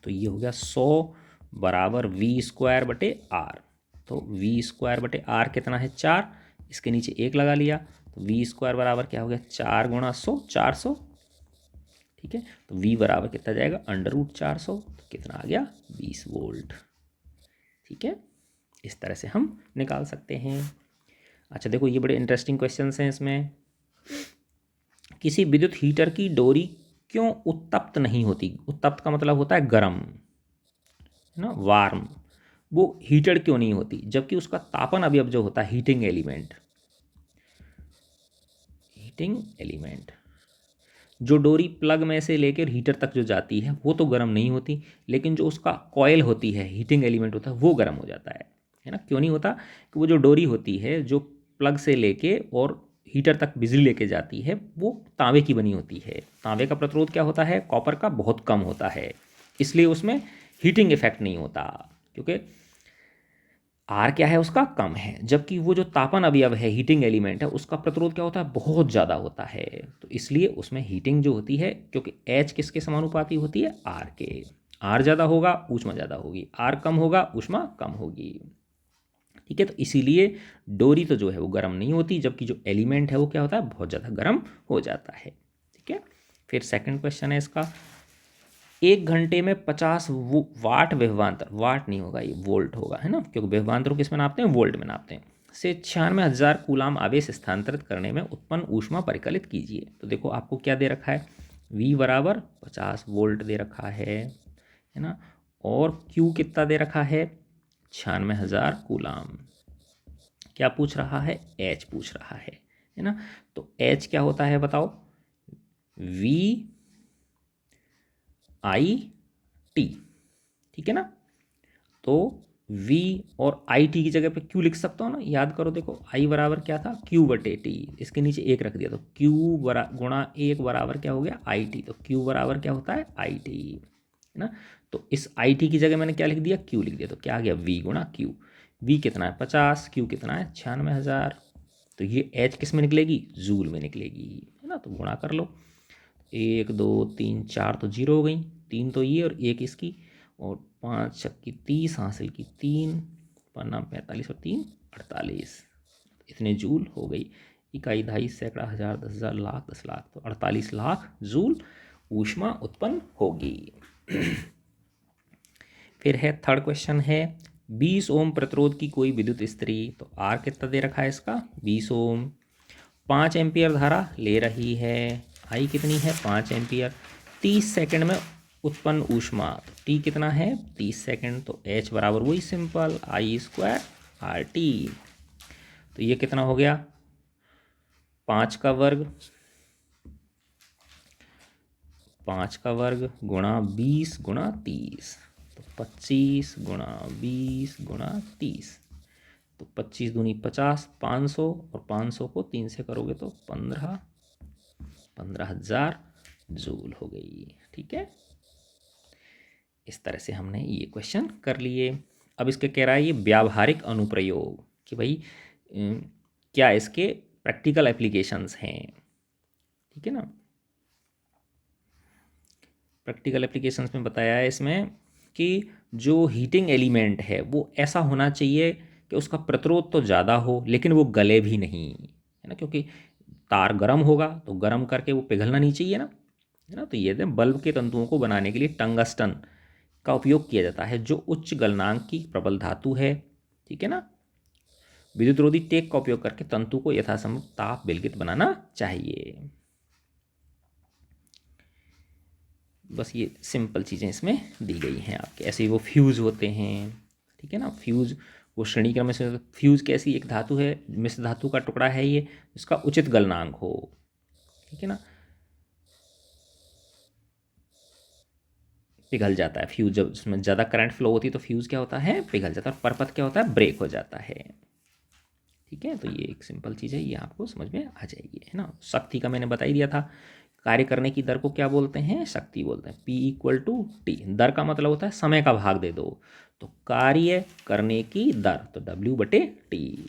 तो ये हो गया 100 बराबर V²/R। तो V²/R कितना है 4, इसके नीचे 1 लगा लिया। तो V² बराबर क्या हो गया 4 × 100, 400, ठीक है। तो V बराबर कितना जाएगा √400, तो कितना आ गया 20 वोल्ट, ठीक है। इस तरह से हम निकाल सकते हैं। अच्छा देखो ये बड़े इंटरेस्टिंग क्वेश्चंस हैं इसमें। किसी विद्युत हीटर की डोरी क्यों उत्तप्त नहीं होती, उत्तप्त का मतलब होता है गर्म, है ना, वार्म। वो हीटेड क्यों नहीं होती, जबकि उसका तापन अवयव जो होता है हीटिंग एलिमेंट, हीटिंग एलिमेंट, जो डोरी प्लग में से लेकर हीटर तक जो जाती है वो तो गर्म नहीं होती, लेकिन जो उसका कॉयल होती है हीटिंग एलिमेंट होता है वो गर्म हो जाता है ना। क्यों नहीं होता, कि वो जो डोरी होती है जो प्लग से लेके और हीटर तक बिजली लेके जाती है वो तांबे की बनी होती है। तांबे का प्रतिरोध क्या होता है कॉपर का बहुत कम होता है, इसलिए उसमें हीटिंग इफेक्ट नहीं होता, क्योंकि आर क्या है उसका कम है। जबकि वो जो तापन अवयव है हीटिंग एलिमेंट है उसका प्रतिरोध क्या होता है बहुत ज़्यादा होता है, तो इसलिए उसमें हीटिंग जो होती है, क्योंकि एच किसके समानुपाती होती है आर के। आर ज़्यादा होगा ऊष्मा ज़्यादा होगी, आर कम होगा ऊष्मा कम होगी, ठीक है। तो इसीलिए डोरी तो जो है वो गर्म नहीं होती, जबकि जो एलिमेंट है वो क्या होता है बहुत ज़्यादा गर्म हो जाता है, ठीक है। फिर सेकंड क्वेश्चन है इसका, 1 घंटे में 50 वाट विभवांतर, वाट नहीं होगा ये वोल्ट होगा, है ना, क्योंकि विभवांतर को किस में नापते हैं वोल्ट में नापते हैं। से 96,000 कूलाम आवेश स्थानांतरित करने में उत्पन्न ऊष्मा परिकलित कीजिए। तो देखो आपको क्या दे रखा है, V बराबर 50 वोल्ट दे रखा है ना, और Q कितना दे रखा है, 96,000 कूलाम। क्या पूछ रहा है, H पूछ रहा है ना। तो H क्या होता है बताओ, V I T, ठीक है ना। तो V और आई टी की जगह पे Q लिख सकता हूँ ना, याद करो। देखो I बराबर क्या था, Q बटे T, इसके नीचे एक रख दिया, तो Q गुणा एक बराबर क्या हो गया, आई टी। तो Q बराबर क्या होता है, आई टी, है ना। तो इस आई टी की जगह मैंने क्या लिख दिया, Q लिख दिया। तो क्या आ गया, V गुणा Q। V कितना है 50, Q कितना है 96,000। तो ये H किस में निकलेगी, जूल में निकलेगी, है ना। तो गुणा कर लो, 1 2 3 4 तो जीरो हो गई, 3 तो ये और एक इसकी, और 5 छक्की 30 हासिल की 3, पन्ना 45 और 3 48, इतने जूल हो गई। इकाई, दहाई, सैकड़ा, हज़ार, 10,000, लाख, 10 लाख, तो 48 लाख जूल ऊष्मा उत्पन्न होगी। फिर है थर्ड क्वेश्चन है, 20 ओम प्रतिरोध की कोई विद्युत स्त्री, तो आर कितना दे रखा है इसका, 20 ओम, 5 एम्पियर धारा ले रही है, आई कितनी है 5 एम्पियर, 30 सेकंड में उत्पन्न ऊष्मा, तो टी कितना है 30 सेकंड। तो एच बराबर वही simple I square R T. तो ये कितना हो गया, 5 का वर्ग, 5 का वर्ग गुणा 20 गुणा 30, तो 25 गुणा 20 गुणा 30, तो 25 दूनी 50, 500, और 500 को 3 से करोगे तो 15,000 जूल हो गई, ठीक है। इस तरह से हमने ये क्वेश्चन कर लिए। अब इसके कह रहा है ये व्यावहारिक अनुप्रयोग, कि भाई क्या इसके प्रैक्टिकल एप्लीकेशंस हैं, ठीक है ना। प्रैक्टिकल एप्लीकेशंस में बताया है इसमें कि जो हीटिंग एलिमेंट है वो ऐसा होना चाहिए कि उसका प्रतिरोध तो ज़्यादा हो लेकिन वो गले भी नहीं, है ना, क्योंकि तार गर्म होगा तो गर्म करके वो पिघलना नहीं चाहिए ना, है ना। तो ये बल्ब के तंतुओं को बनाने के लिए टंगस्टन का उपयोग किया जाता है, जो उच्च गलनांक की प्रबल धातु है, ठीक है ना। विद्युत रोधी टेक का उपयोग करके तंतु को यथासंभव ताप विलगित बनाना चाहिए। बस ये सिंपल चीज़ें इसमें दी गई हैं आपके। ऐसे ही वो फ्यूज़ होते हैं, ठीक है ना। फ्यूज़ वो श्रेणी क्रम में से, फ्यूज़ कैसी एक धातु है, मिश्र धातु का टुकड़ा है ये, जिसका उचित गलनांक हो, ठीक है ना, पिघल जाता है फ्यूज़। जब उसमें ज़्यादा करंट फ्लो होती है तो फ्यूज़ क्या होता है, पिघल जाता है, और परपथ क्या होता है, ब्रेक हो जाता है, ठीक है। तो ये एक सिंपल चीज़ है, ये आपको समझ में आ जाएगी, है ना। शक्ति का मैंने बता ही दिया था, कार्य करने की दर को क्या बोलते हैं, शक्ति बोलते हैं। P इक्वल टू टी, दर का मतलब होता है समय का भाग दे दो, तो कार्य करने की दर तो W बटे टी,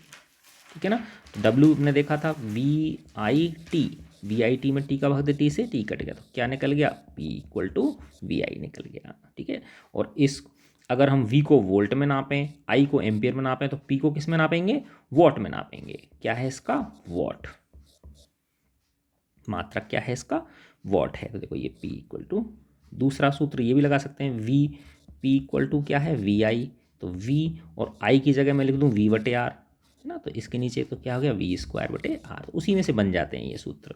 ठीक है ना। तो W ने देखा था VIT, VIT में T का भाग दे, T से T कट गया, तो क्या निकल गया, P इक्वल टू VI निकल गया, ठीक है। और इस अगर हम V को वोल्ट में नापें, I को एम्पियर में नापें, तो P को किस में नापेंगे, वॉट में नापेंगे। क्या है इसका, वॉट, मात्रक क्या है इसका, वॉट है। तो देखो ये P इक्वल टू, दूसरा सूत्र ये भी लगा सकते हैं, V P इक्वल टू क्या है, VI। तो V और I की जगह मैं लिख दूँ V बटे R, है ना। तो इसके नीचे तो क्या हो गया, V स्क्वायर बटे R, उसी में से बन जाते हैं ये सूत्र।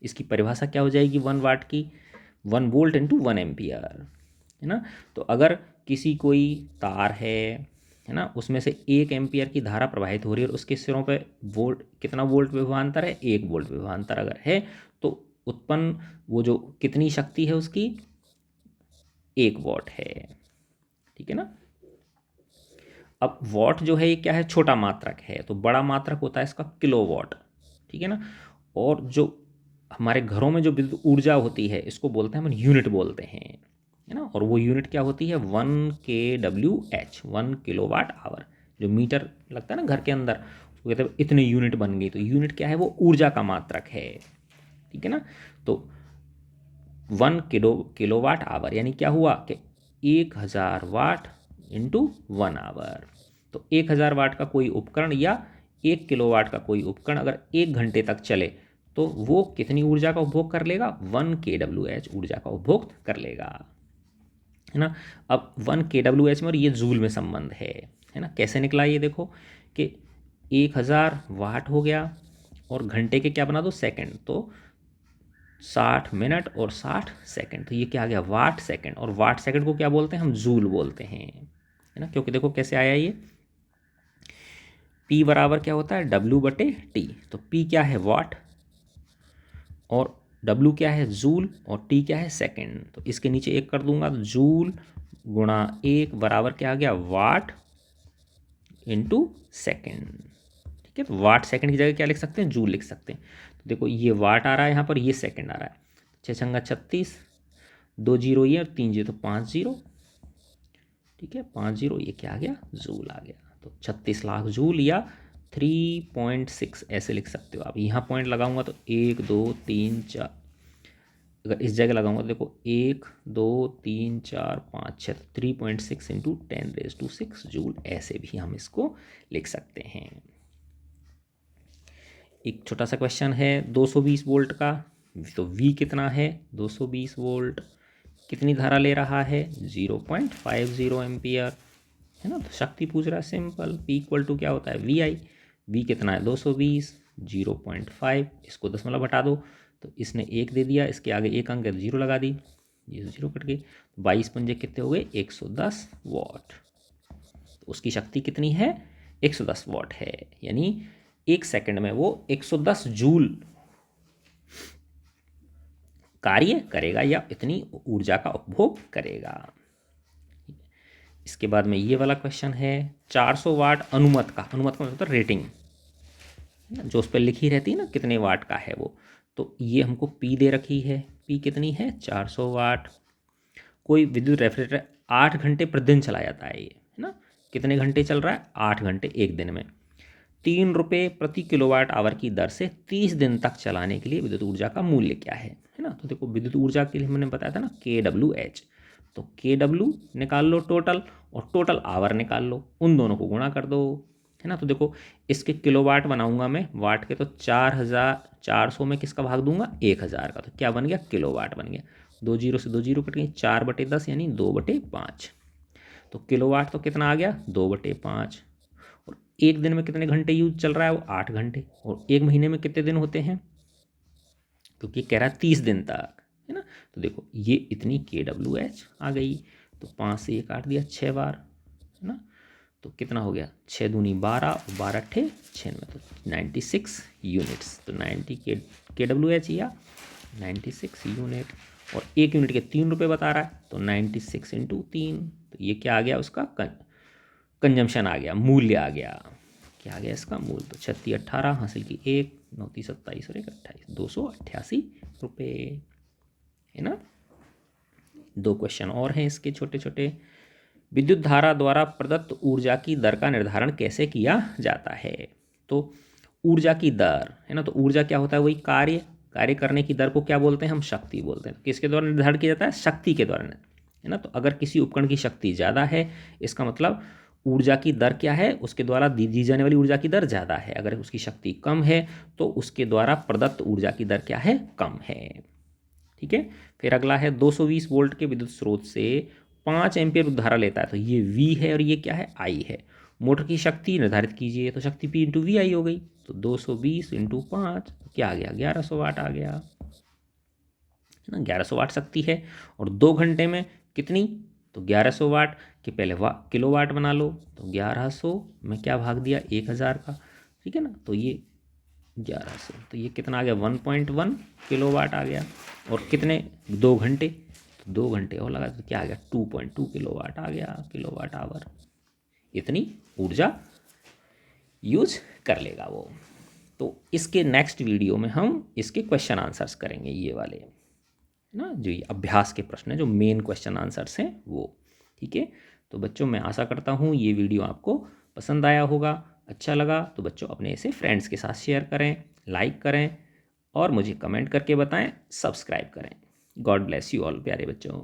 इसकी परिभाषा क्या हो जाएगी 1 वाट की, 1 वोल्ट इंटू 1 एम्पियर, है ना। तो अगर किसी कोई तार है ना, उसमें से 1 एम्पियर की धारा प्रवाहित हो रही है और उसके सिरों पे वोल्ट, कितना वोल्ट विभवांतर है, 1 वोल्ट विभवांतर अगर है, तो उत्पन्न वो जो कितनी शक्ति है उसकी, 1 वॉट है, ठीक है ना। अब वॉट जो है ये क्या है, छोटा मात्रक है, तो बड़ा मात्रक होता है इसका किलोवाट, ठीक है ना। और जो हमारे घरों में जो विद्युत ऊर्जा होती है इसको बोलते हैं हम यूनिट बोलते हैं, है ना। और वो यूनिट क्या होती है, 1 kWh, 1 किलोवाट आवर। जो मीटर लगता है ना घर के अंदर, उसको कहते हैं इतने यूनिट बन गई, तो यूनिट क्या है, वो ऊर्जा का मात्रक है, ठीक है ना। तो 1 किलोवाट आवर यानी क्या हुआ कि 1000 वाट इंटू 1 आवर। तो 1000 वाट का कोई उपकरण या 1 किलोवाट का कोई उपकरण अगर 1 घंटे तक चले तो वो कितनी ऊर्जा का उपभोग कर लेगा, 1 kWh ऊर्जा का उपभोग कर लेगा, है ना। अब 1 kWh में और ये जूल में संबंध है ना। कैसे निकला ये देखो कि 1000 वाट हो गया, और घंटे के क्या बना दो, सेकंड, तो 60 मिनट और 60 सेकंड, तो ये क्या आ गया, वाट सेकंड। और वाट सेकंड को क्या बोलते हैं हम, जूल बोलते हैं, है ना। क्योंकि देखो कैसे आया ये, P बराबर क्या होता है, W/T। तो P क्या है, वाट, और W क्या है, जूल, और T क्या है, सेकंड। तो इसके नीचे एक कर दूंगा, तो जूल गुणा 1 बराबर क्या आ गया, वाट इंटू सेकेंड। ठीक है, तो वाट सेकंड की जगह क्या लिख सकते हैं, जूल लिख सकते हैं। तो देखो ये वाट आ रहा है यहाँ पर, ये सेकंड आ रहा है। 6×36, 2 जीरो ये और 3 जीरो, तो 5 जीरो। ठीक है, 5 जीरो, ये क्या आ गया, जूल आ गया। तो 36 लाख जूल, या 3.6 ऐसे लिख सकते हो आप। यहाँ पॉइंट लगाऊंगा तो 1 2 3 4, अगर इस जगह लगाऊंगा तो देखो 1 2 3 4 5 6, तो 3.6 इंटू 10⁶ जूल, ऐसे भी हम इसको लिख सकते हैं। एक छोटा सा क्वेश्चन है 220 वोल्ट का, तो V कितना है, 220 वोल्ट, कितनी धारा ले रहा है, 0.50 एम्पियर, है ना। तो शक्ति पूछ रहा है, सिंपल, P इक्वल टू क्या होता है, VI। V कितना है, 220, 0.5, इसको दशमलव हटा दो, तो इसने 1 दे दिया, इसके आगे एक अंक है तो 0 लगा दी, ये 0 कट गई, 22 पंजे कितने हो गए, 110 वाट। तो उसकी शक्ति कितनी है, 110 वाट है, यानी 1 सेकंड में वो 110 जूल कार्य करेगा, या इतनी ऊर्जा का उपभोग करेगा। इसके बाद में ये वाला क्वेश्चन है 400 वाट अनुमत का, अनुमत का मतलब रेटिंग, जो उस पर लिखी रहती है ना कितने वाट का है वो। तो ये हमको P दे रखी है, P कितनी है, 400 वाट। कोई विद्युत रेफ्रिजरेटर 8 घंटे प्रतिदिन चला जाता है, ये है ना, कितने घंटे चल रहा है, 8 घंटे एक दिन में। 3 रुपये प्रति किलोवाट आवर की दर से 30 दिन तक चलाने के लिए विद्युत ऊर्जा का मूल्य क्या है ना। तो देखो विद्युत ऊर्जा के लिए मैंने बताया था ना kWh, तो kW निकाल लो टोटल, और टोटल आवर निकाल लो, उन दोनों को गुणा कर दो, है ना। तो देखो इसके किलोवाट बनाऊंगा मैं, वाट के, तो 4400 में किसका भाग दूंगा, 1000 का, तो क्या बन गया, किलोवाट बन गया। 2 जीरो से 2 जीरो कट गई, 4/10 यानी 2/5। तो किलोवाट तो कितना आ गया, 2/5। और एक दिन में कितने घंटे यूज चल रहा है, वो 8 घंटे। और एक महीने में कितने दिन होते हैं, क्योंकि कह रहा है 30 दिन तक, है ना। तो देखो ये इतनी kWh आ गई, तो 5 से 1 काट दिया 6 बार, है ना। तो कितना हो गया, 6 दूनी 12 और 12 अट्ठे 96, तो 96 यूनिट्स। तो 90 kWh या 96 यूनिट, और एक यूनिट के 3 रुपये बता रहा है, तो 96 इंटू 3, तो ये क्या आ गया, उसका कंजम्पशन आ गया, मूल्य आ गया, क्या आ गया इसका मूल्य। तो 36 18 हासिल की 1, 9 30 27 और 1 28, 288 रुपये, है ना। 2 क्वेश्चन और हैं इसके छोटे छोटे। विद्युत धारा द्वारा प्रदत्त ऊर्जा की दर का निर्धारण कैसे किया जाता है। तो ऊर्जा की दर, है ना, तो ऊर्जा क्या होता है, वही कार्य, कार्य करने की दर को क्या बोलते हैं हम, शक्ति बोलते हैं। किसके द्वारा निर्धारण किया जाता है, शक्ति के द्वारा, है ना। तो अगर किसी उपकरण की शक्ति ज़्यादा है, इसका मतलब ऊर्जा की दर क्या है, उसके द्वारा दी जाने वाली ऊर्जा की दर ज़्यादा है। अगर उसकी शक्ति कम है तो उसके द्वारा प्रदत्त ऊर्जा की दर क्या है, कम है। ठीक है, फिर अगला है 220 वोल्ट के विद्युत स्रोत से 5 एम्पीयर धारा लेता है, तो ये V है और ये क्या है, I है। मोटर की शक्ति निर्धारित कीजिए, तो शक्ति P इंटू VI हो गई, तो 220 इंटू 5 क्या आ गया, 1100 वाट आ गया, है ना। 1100 वाट शक्ति है, और 2 घंटे में कितनी, तो 1100 वाट के पहले किलो वाट बना लो, तो 1100 में क्या भाग दिया, 1000 का, ठीक है ना। तो ये 1100, तो ये कितना आ गया, 1.1 किलो वाट आ गया। और कितने, 2 घंटे, तो 2 घंटे और लगा, तो क्या आ गया, 2.2 किलो वाट आ गया, किलो वाट आवर। इतनी ऊर्जा यूज कर लेगा वो। तो इसके नेक्स्ट वीडियो में हम इसके क्वेश्चन आंसर्स करेंगे, ये वाले ना, जो ये अभ्यास के प्रश्न है, जो मेन क्वेश्चन आंसर्स हैं वो। ठीक है, तो बच्चों मैं आशा करता हूँ ये वीडियो आपको पसंद आया होगा। अच्छा लगा तो बच्चों अपने इसे फ्रेंड्स के साथ शेयर करें, लाइक करें, और मुझे कमेंट करके बताएं, सब्सक्राइब करें। गॉड ब्लेस यू ऑल प्यारे बच्चों।